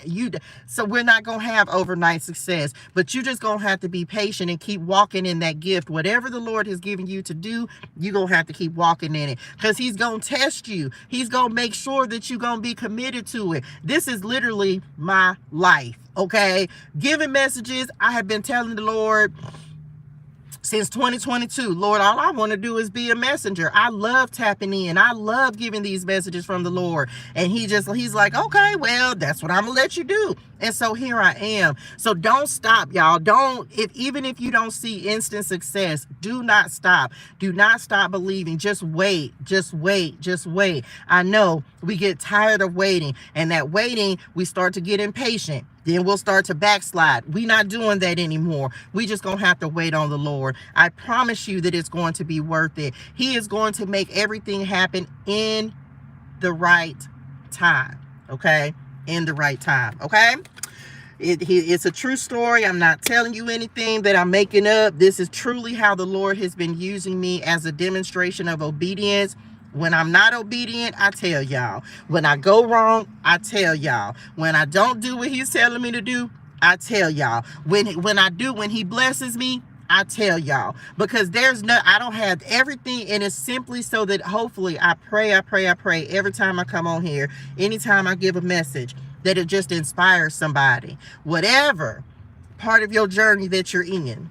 So we're not gonna have overnight success, but you just gonna have to be patient and keep walking in that gift. Whatever the Lord has given you to do, you're gonna have to keep walking in it, because he's gonna test you. He's gonna make sure that you're gonna be committed to it. This is literally my life. Okay, giving messages. I have been telling the Lord since 2022, Lord, all I want to do is be a messenger. I love tapping in. I love giving these messages from the Lord. And he's like, okay, well, that's what I'm gonna let you do. And so here I am. So don't stop, y'all. Even if you don't see instant success, do not stop. Do not stop believing. Just wait. Just wait. Just wait. I know we get tired of waiting, and that waiting, we start to get impatient. Then we'll start to backslide. We're not doing that anymore. We just gonna have to wait on the Lord. I promise you that it's going to be worth it. He is going to make everything happen in the right time. Okay? In the right time. Okay? It's a true story. I'm not telling you anything that I'm making up. This is truly how the Lord has been using me as a demonstration of obedience. When I'm not obedient, I tell y'all. When I go wrong, I tell y'all. When I don't do what he's telling me to do, I tell y'all. When he blesses me, I tell y'all. Because I don't have everything, and it's simply so that hopefully I pray every time I come on here, anytime I give a message, that it just inspires somebody. Whatever part of your journey that you're in,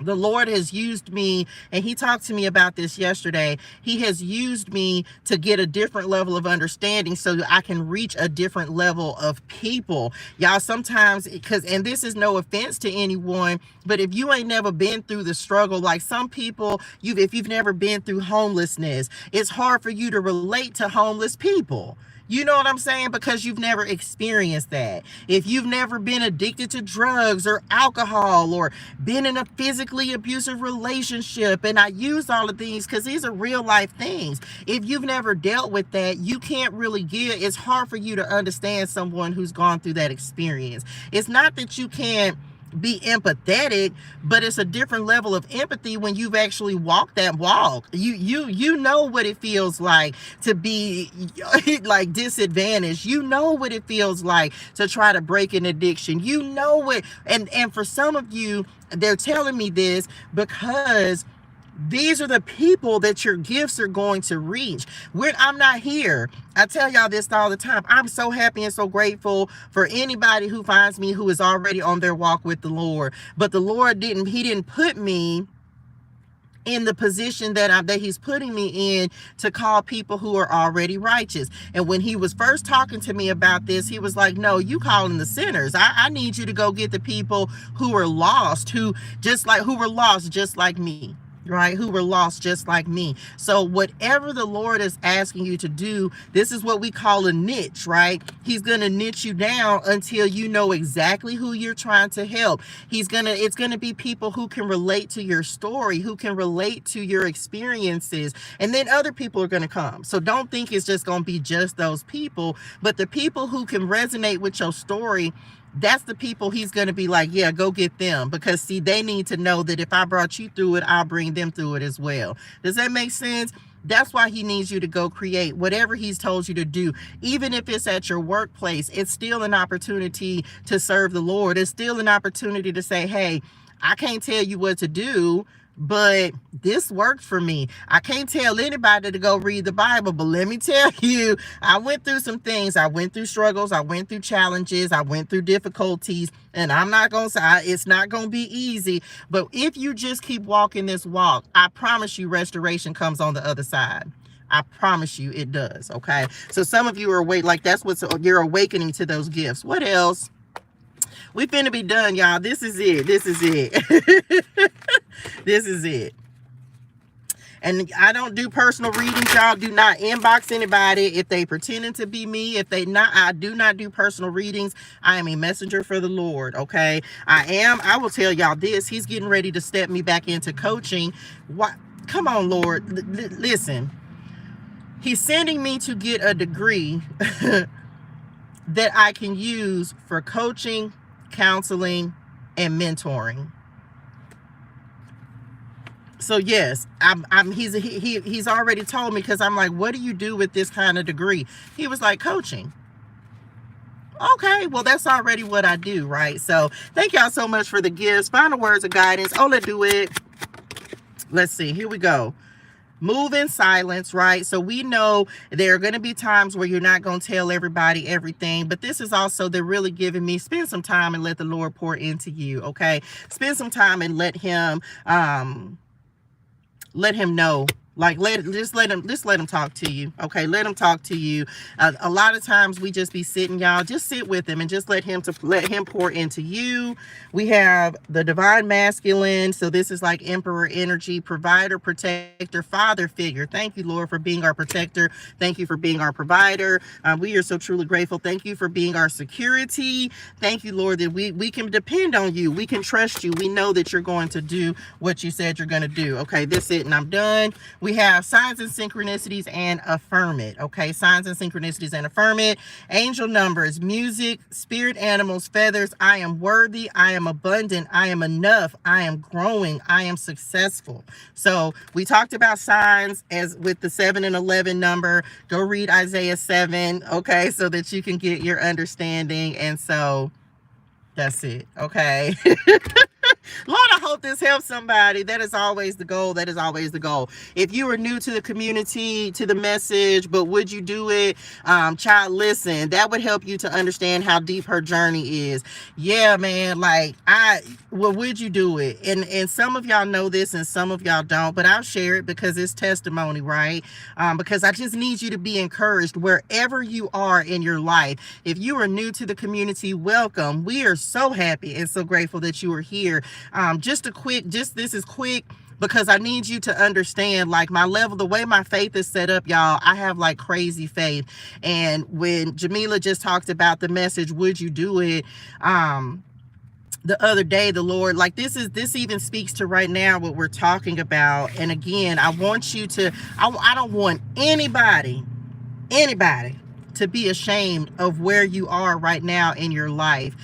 the Lord has used me, and he talked to me about this yesterday. He has used me to get a different level of understanding so that I can reach a different level of people. Y'all, sometimes, and this is no offense to anyone, but if you ain't never been through the struggle, like some people, if you've never been through homelessness, it's hard for you to relate to homeless people. You know what I'm saying? Because you've never experienced that. If you've never been addicted to drugs or alcohol or been in a physically abusive relationship, and I use all of these because these are real life things. If you've never dealt with that, you can't really it's hard for you to understand someone who's gone through that experience. It's not that you can't be empathetic, but it's a different level of empathy when you've actually walked that walk. You know what it feels like to be like disadvantaged. You know what it feels like to try to break an addiction. You know what, and for some of you, they're telling me this because These are the people that your gifts are going to reach. I'm not here. I tell y'all this all the time. I'm so happy and so grateful for anybody who finds me who is already on their walk with the Lord. But the Lord he didn't put me in the position that he's putting me in to call people who are already righteous. And when he was first talking to me about this, he was like, no, you calling the sinners. I need you to go get the people who are lost, who were lost just like me. Right? Who were lost just like me. So whatever the Lord is asking you to do, this is what we call a niche, right? He's going to niche you down until you know exactly who you're trying to help. It's going to be people who can relate to your story, who can relate to your experiences, and then other people are going to come. So don't think it's just going to be just those people, but the people who can resonate with your story, that's the people he's going to be like, yeah, go get them. Because see, they need to know that if I brought you through it, I'll bring them through it as well. Does that make sense? That's why he needs you to go create whatever he's told you to do. Even if it's at your workplace, it's still an opportunity to serve the Lord. It's still an opportunity to say, hey, I can't tell you what to do, but this worked for me. I can't tell anybody to go read the Bible, but let me tell you, I went through some things. I went through struggles. I went through challenges. I went through difficulties, and I'm not going to say it's not going to be easy, but if you just keep walking this walk, I promise you restoration comes on the other side. I promise you it does. Okay. So some of you are you're awakening to those gifts. What else? We finna be done, y'all. This is it. This is it. This is it. And I don't do personal readings, y'all. Do not inbox anybody if they pretending to be me. If they not, I do not do personal readings. I am a messenger for the Lord, okay? I will tell y'all this. He's getting ready to step me back into coaching. What? Come on, Lord. Listen. He's sending me to get a degree that I can use for coaching, counseling, and mentoring. So yes, he's already told me, because I'm like, what do you do with this kind of degree? He was like, coaching. Okay, well, that's already what I do, right? So thank y'all so much for the gifts. Final words of guidance. Oh, let's do it. Let's see. Here we go. Move in silence, right? So we know there are going to be times where you're not going to tell everybody everything, but this is also, they're really giving me, spend some time and let the Lord pour into you, okay? Spend some time and let him know. Like, just let him talk to you. Okay, let him talk to you. A lot of times we just be sitting, y'all. Just sit with him and just let him pour into you. We have the divine masculine. So this is like emperor energy, provider, protector, father figure. Thank you, Lord, for being our protector. Thank you for being our provider. We are so truly grateful. Thank you for being our security. Thank you, Lord, that we can depend on you. We can trust you. We know that you're going to do what you said you're going to do. Okay, that's it, and I'm done. We have signs and synchronicities and affirm it. Okay, signs and synchronicities and affirm it. Angel numbers, music, spirit animals, feathers. I am worthy. I am abundant. I am enough. I am growing. I am successful. So we talked about signs as with the 7 and 11 number. Go read Isaiah 7. Okay, so that you can get your understanding. And so that's it. Okay. Lord, I hope this helps somebody. That is always the goal. That is always the goal. If you are new to the community, to the message, but would you do it? Child, listen, that would help you to understand how deep her journey is. Yeah, man, like, would you do it? And some of y'all know this and some of y'all don't, but I'll share it because it's testimony, right? Because I just need you to be encouraged wherever you are in your life. If you are new to the community, welcome. We are so happy and so grateful that you are here. This is quick because I need you to understand, like, my level, the way my faith is set up, y'all. I have like crazy faith. And when Jamila just talked about the message, would you do it? The other day, the Lord, like, this even speaks to right now what we're talking about. And again, I want you to, I don't want anybody to be ashamed of where you are right now in your life.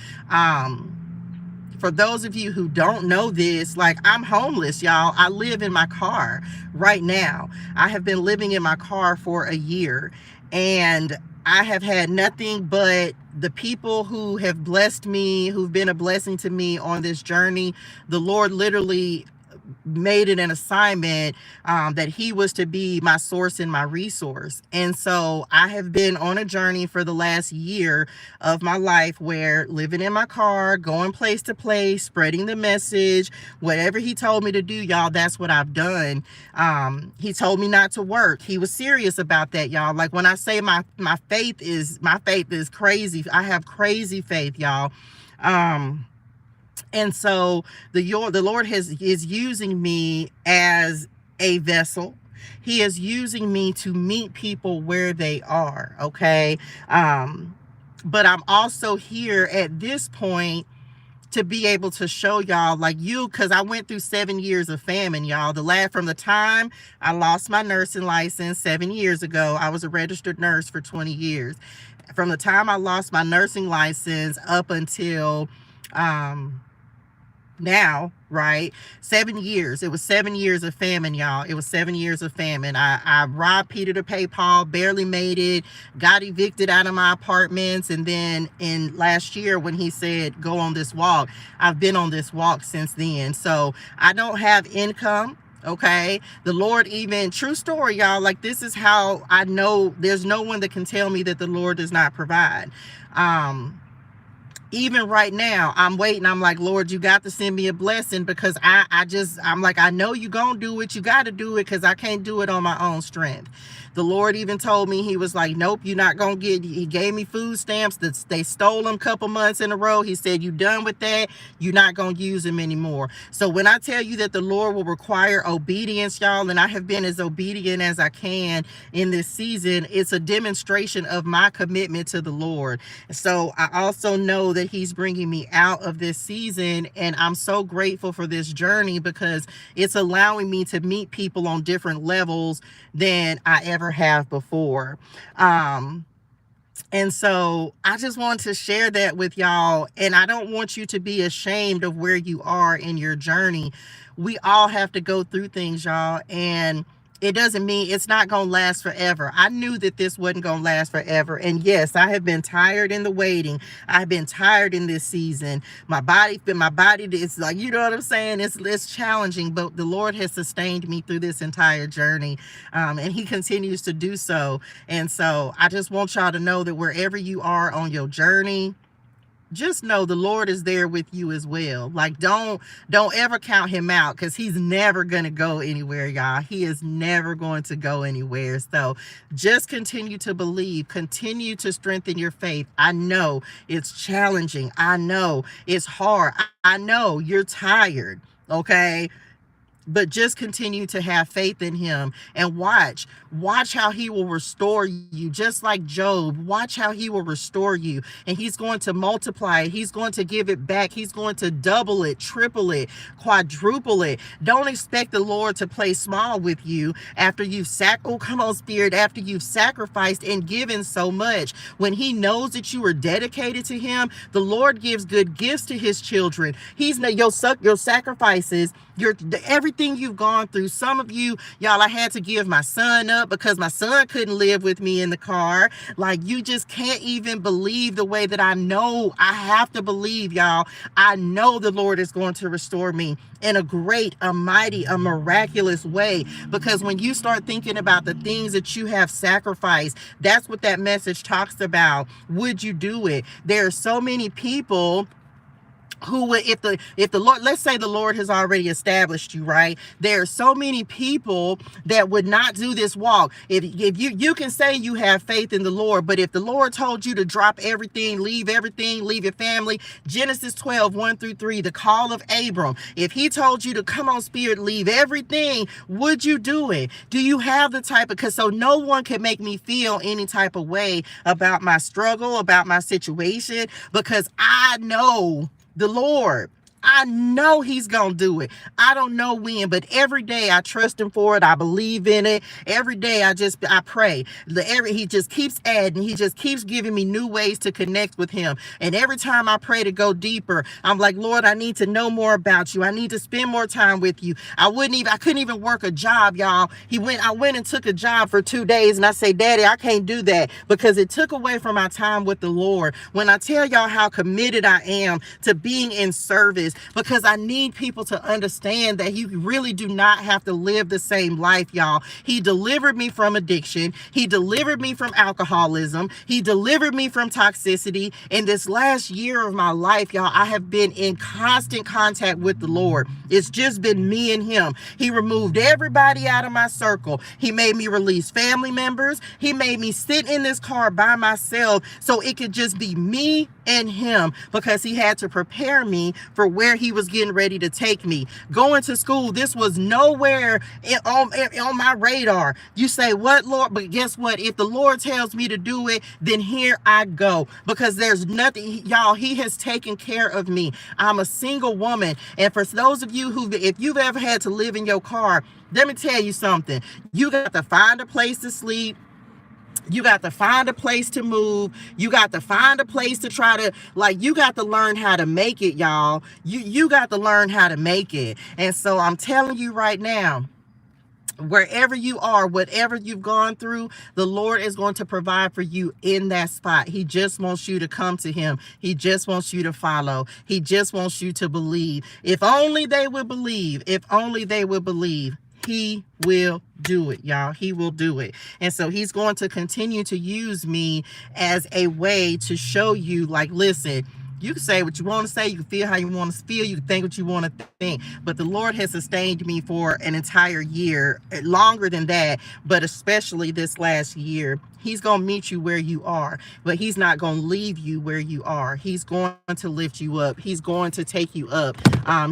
For those of you who don't know this, like, I'm homeless, y'all. I live in my car right now. I have been living in my car for a year, and I have had nothing but the people who have blessed me, who've been a blessing to me on this journey. The Lord literally made it an assignment that he was to be my source and my resource. And so I have been on a journey for the last year of my life where living in my car, going place to place, spreading the message, whatever he told me to do, y'all, that's what I've done. He told me not to work. He was serious about that, y'all. Like when I say my faith is crazy. I have crazy faith, y'all. And so the Lord is using me as a vessel. He is using me to meet people where they are, okay? But I'm also here at this point to be able to show y'all, like because I went through 7 years of famine, y'all. From the time I lost my nursing license 7 years ago, I was a registered nurse for 20 years. From the time I lost my nursing license up until now, right? 7 years. It was 7 years of famine, y'all. It was 7 years of famine. I robbed Peter to pay Paul, barely made it, got evicted out of my apartments. And then in last year when he said, go on this walk, I've been on this walk since then. So I don't have income. Okay, the Lord, even true story, y'all, like this is how I know there's no one that can tell me that the Lord does not provide. Even right now, I'm waiting. I'm like, Lord, you got to send me a blessing, because I'm like, I know you gonna do it. You got to do it, because I can't do it on my own strength. The Lord even told me, he was like, nope, you're not gonna get, he gave me food stamps that they stole them a couple months in a row. He said, you done with that. You're not gonna use them anymore. So when I tell you that the Lord will require obedience, y'all, and I have been as obedient as I can in this season, it's a demonstration of my commitment to the Lord. So I also know that he's bringing me out of this season, and I'm so grateful for this journey, because it's allowing me to meet people on different levels than I ever have before. And so I just want to share that with y'all, and I don't want you to be ashamed of where you are in your journey. We all have to go through things, y'all, and it doesn't mean it's not going to last forever. I knew that this wasn't going to last forever. And yes, I have been tired in the waiting. I've been tired in this season. My body is like, you know what I'm saying? It's challenging, but the Lord has sustained me through this entire journey. And he continues to do so. And so I just want y'all to know that wherever you are on your journey, just know the Lord is there with you as well. Like, don't ever count him out, because he's never going to go anywhere, y'all. He is never going to go anywhere. So just continue to believe, continue to strengthen your faith. I know it's challenging. I know it's hard. I know you're tired. Okay. But just continue to have faith in him, and watch how he will restore you, just like Job. Watch how he will restore you, and he's going to multiply it. He's going to give it back. He's going to double it, triple it, quadruple it. Don't expect the Lord to play small with you after you've after you've sacrificed and given so much. When he knows that you are dedicated to him, the Lord gives good gifts to his children. He's your sacrifices, everything you've gone through. Some of you, y'all, I had to give my son up because my son couldn't live with me in the car. Like, you just can't even believe the way that I know. I have to believe, y'all. I know the Lord is going to restore me in a great, a mighty, a miraculous way. Because when you start thinking about the things that you have sacrificed, that's what that message talks about. Would you do it? There are so many people who would, if the Lord, let's say the Lord has already established you, right? There are so many people that would not do this walk. If you can say you have faith in the Lord, but if the Lord told you to drop everything, leave your family, Genesis 12, 1-3, the call of Abram, if he told you to come on, Spirit, leave everything, would you do it? Do you have the type of, because so no one can make me feel any type of way about my struggle, about my situation, because I know the Lord. I know he's going to do it. I don't know when, but every day I trust him for it. I believe in it. Every day I pray. He just keeps adding. He just keeps giving me new ways to connect with him. And every time I pray to go deeper, I'm like, Lord, I need to know more about you. I need to spend more time with you. I couldn't even work a job, y'all. I went and took a job for 2 days, and I say, Daddy, I can't do that, because it took away from my time with the Lord. When I tell y'all how committed I am to being in service, because I need people to understand that you really do not have to live the same life, y'all. He delivered me from addiction. He delivered me from alcoholism. He delivered me from toxicity. In this last year of my life, y'all, I have been in constant contact with the Lord. It's just been me and him. He removed everybody out of my circle. He made me release family members. He made me sit in this car by myself so it could just be me and him, because he had to prepare me for where he was getting ready to take me. Going to school, this was nowhere on my radar. You say, what, Lord? But guess what? If the Lord tells me to do it, then here I go, because there's nothing, y'all, he has taken care of me. I'm a single woman. And for those of you if you've ever had to live in your car, let me tell you something. You got to find a place to sleep. You got to find a place to move. You got to find a place to try to, you got to learn how to make it, y'all. You got to learn how to make it. And so I'm telling you right now, wherever you are, whatever you've gone through, the Lord is going to provide for you in that spot. He just wants you to come to him. He just wants you to follow. He just wants you to believe. If only they would believe. If only they would believe. He will do it, y'all. He will do it. And so he's going to continue to use me as a way to show you, listen, you can say what you want to say. You can feel how you want to feel. You can think what you want to think. But the Lord has sustained me for an entire year, longer than that, but especially this last year. He's going to meet you where you are, but he's not going to leave you where you are. He's going to lift you up. He's going to take you up.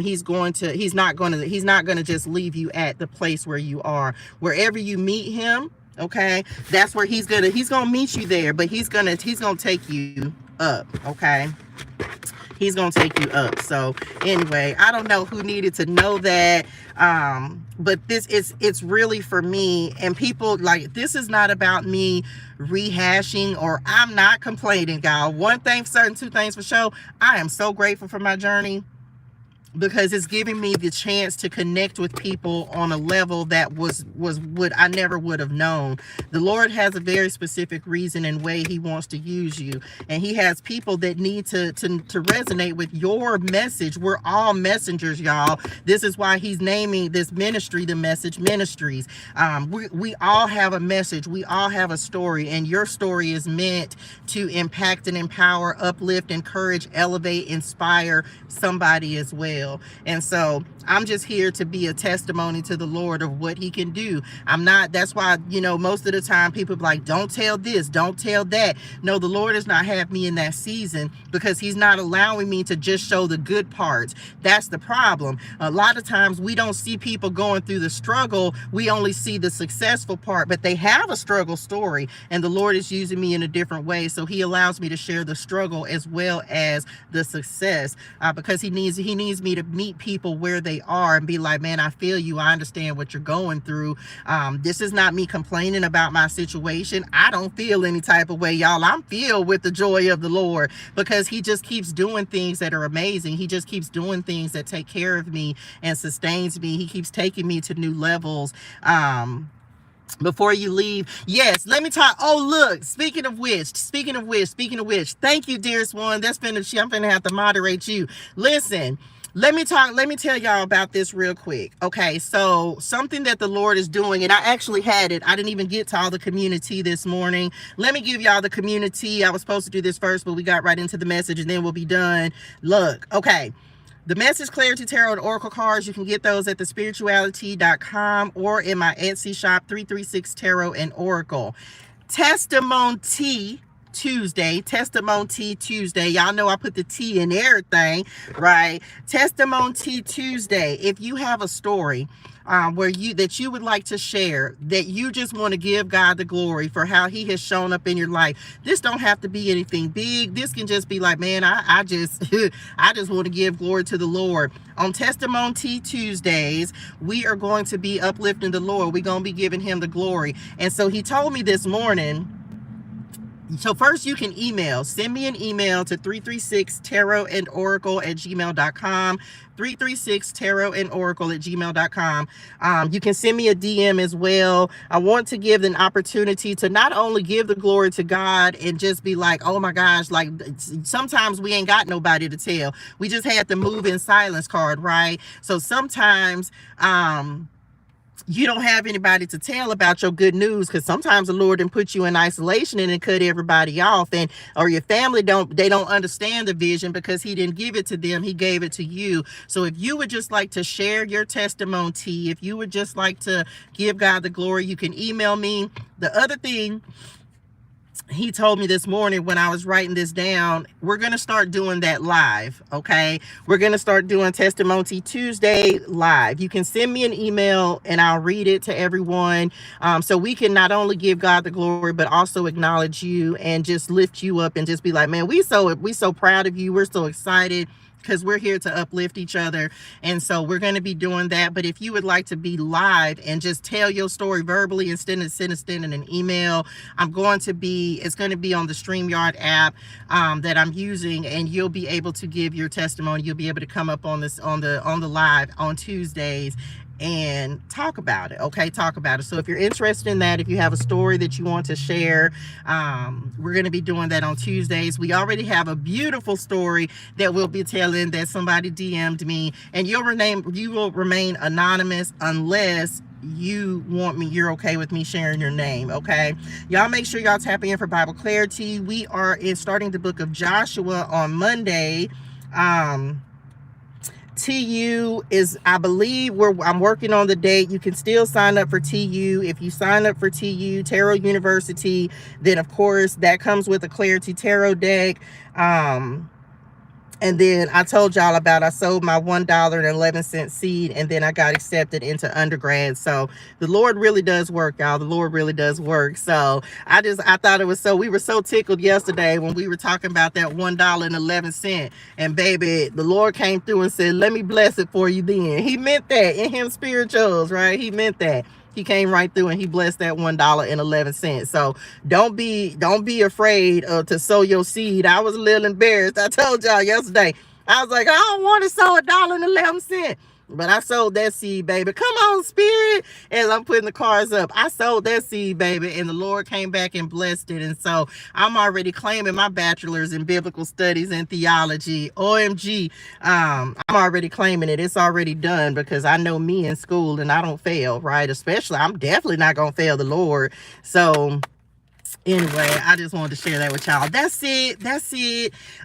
He's not going to just leave you at the place where you are. Wherever you meet him, okay, that's where he's going to meet you there, but he's going to take you up, okay? He's going to take you up. So anyway, I don't know who needed to know that. But it's really for me, and people, this is not about me rehashing, or I'm not complaining, y'all. One thing for certain, two things for sure. I am so grateful for my journey, because it's giving me the chance to connect with people on a level that was what I never would have known. The Lord has a very specific reason and way he wants to use you. And he has people that need to resonate with your message. We're all messengers, y'all. This is why he's naming this ministry the Message Ministries. We all have a message. We all have a story. And your story is meant to impact and empower, uplift, encourage, elevate, inspire somebody as well. And so I'm just here to be a testimony to the Lord of what he can do. That's why, most of the time people be like, don't tell this, don't tell that. No, the Lord does not have me in that season, because he's not allowing me to just show the good parts. That's the problem. A lot of times we don't see people going through the struggle. We only see the successful part, but they have a struggle story, and the Lord is using me in a different way. So he allows me to share the struggle as well as the success, because he needs me to meet people where they are and be like, man, I feel you. I understand what you're going through. This is not me complaining about my situation. I don't feel any type of way, y'all. I'm filled with the joy of the Lord, because he just keeps doing things that are amazing. He just keeps doing things that take care of me and sustains me. He keeps taking me to new levels. Before you leave, yes, let me talk. Oh, look, speaking of which, thank you, dearest one. I'm gonna have to moderate you. Listen, let me tell y'all about this real quick. Okay, so something that the Lord is doing, and I actually had it. I didn't even get to all the community this morning. Let me give y'all the community. I was supposed to do this first, but we got right into the message, and then we'll be done. Look, okay. The Message ClariTEA Tarot and Oracle cards, you can get those at thespiritualitea.com or in my Etsy shop, 336 Tarot and Oracle. Testimony Tuesday. Y'all know I put the T in everything, right? Testimony Tuesday. If you have a story that you would like to share, that you just want to give God the glory for how he has shown up in your life. This don't have to be anything big. This can just be like, man, I just I just want to give glory to the Lord. On Testimony Tuesdays, we are going to be uplifting the Lord. We're going to be giving him the glory. And so he told me this morning, So first you can send me an email to 336tarotandOracle@gmail.com, 336tarotandOracle@gmail.com. You can send me a DM as well. I want to give an opportunity to not only give the glory to God and just be like, oh my gosh, like sometimes we ain't got nobody to tell. We just had the move in silence card, right? So sometimes, you don't have anybody to tell about your good news, because sometimes the Lord didn't put you in isolation and then cut everybody off, and or your family don't understand the vision because he didn't give it to them, he gave it to you. So if you would just like to share your testimony, if you would just like to give God the glory, you can email me. The other thing he told me this morning when I was writing this down, we're going to start doing that live, okay? We're going to start doing Testimony Tuesday live. You can send me an email and I'll read it to everyone, so we can not only give God the glory, but also acknowledge you and just lift you up and just be like, man, we so proud of you. We're so excited, because we're here to uplift each other. And so we're going to be doing that. But if you would like to be live and just tell your story verbally instead of sending an email, it's going to be on the StreamYard app that I'm using, and you'll be able to give your testimony. You'll be able to come up on the live on Tuesdays and talk about it. Okay, talk about it. So if you're interested in that, if you have a story that you want to share, we're going to be doing that on Tuesdays. We already have a beautiful story that we'll be telling that somebody DM'd me, and you will remain anonymous unless you're okay with me sharing your name. Okay, y'all make sure y'all tap in for Bible Clarity. We are starting the book of Joshua on Monday. TU is, I believe, I'm working on the date. You can still sign up for TU. If you sign up for TU, Tarot YouniversiTEA, then of course that comes with a ClariTEA Tarot Deck. And then I told y'all about, I sold my $1.11 seed, and then I got accepted into undergrad. So the Lord really does work, y'all. The Lord really does work. So I thought it was we were so tickled yesterday when we were talking about that $1.11. And baby, the Lord came through and said, let me bless it for you then. He meant that in him spirituals, right? He meant that. He came right through and he blessed that $1.11. So don't be afraid to sow your seed. I was a little embarrassed. I told y'all yesterday, I was like, I don't want to sow $1.11. But I sold that seed, baby. Come on, Spirit. As I'm putting the cards up, I sold that seed, baby. And the Lord came back and blessed it. And so I'm already claiming my bachelor's in biblical studies and theology. OMG. I'm already claiming it. It's already done, because I know me in school and I don't fail, right? Especially, I'm definitely not going to fail the Lord. So anyway, I just wanted to share that with y'all. That's it.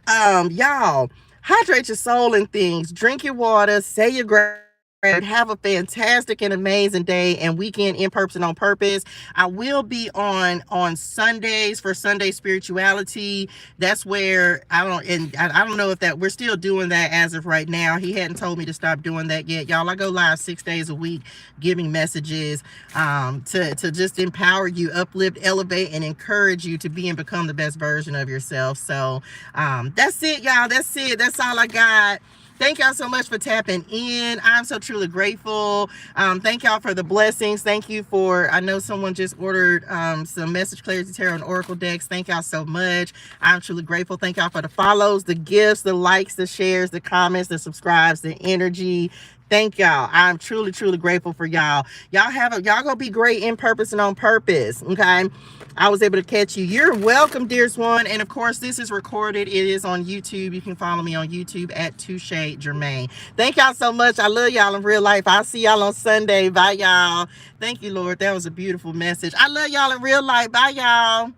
Y'all, hydrate your soul in things. Drink your water. Say your grace. Have a fantastic and amazing day and weekend in person on purpose. I will be on Sundays for Sunday Spirituality. That's where I don't know if that we're still doing that as of right now. He hadn't told me to stop doing that yet, y'all. I go live 6 days a week giving messages to just empower you, uplift, elevate, and encourage you to be and become the best version of yourself. So that's it, y'all. That's it. That's all I got. Thank y'all so much for tapping in. I'm so truly grateful. Thank y'all for the blessings. Thank you for, I know someone just ordered some Message ClariTEA Tarot and Oracle decks. Thank y'all so much. I'm truly grateful. Thank y'all for the follows, the gifts, the likes, the shares, the comments, the subscribes, the energy. Thank y'all. I'm truly, truly grateful for y'all. Y'all gonna be great in purpose and on purpose. Okay. I was able to catch you. You're welcome, dearest one. And of course, this is recorded. It is on YouTube. You can follow me on YouTube at ToShae Germaine. Thank y'all so much. I love y'all in real life. I'll see y'all on Sunday. Bye, y'all. Thank you, Lord. That was a beautiful message. I love y'all in real life. Bye, y'all.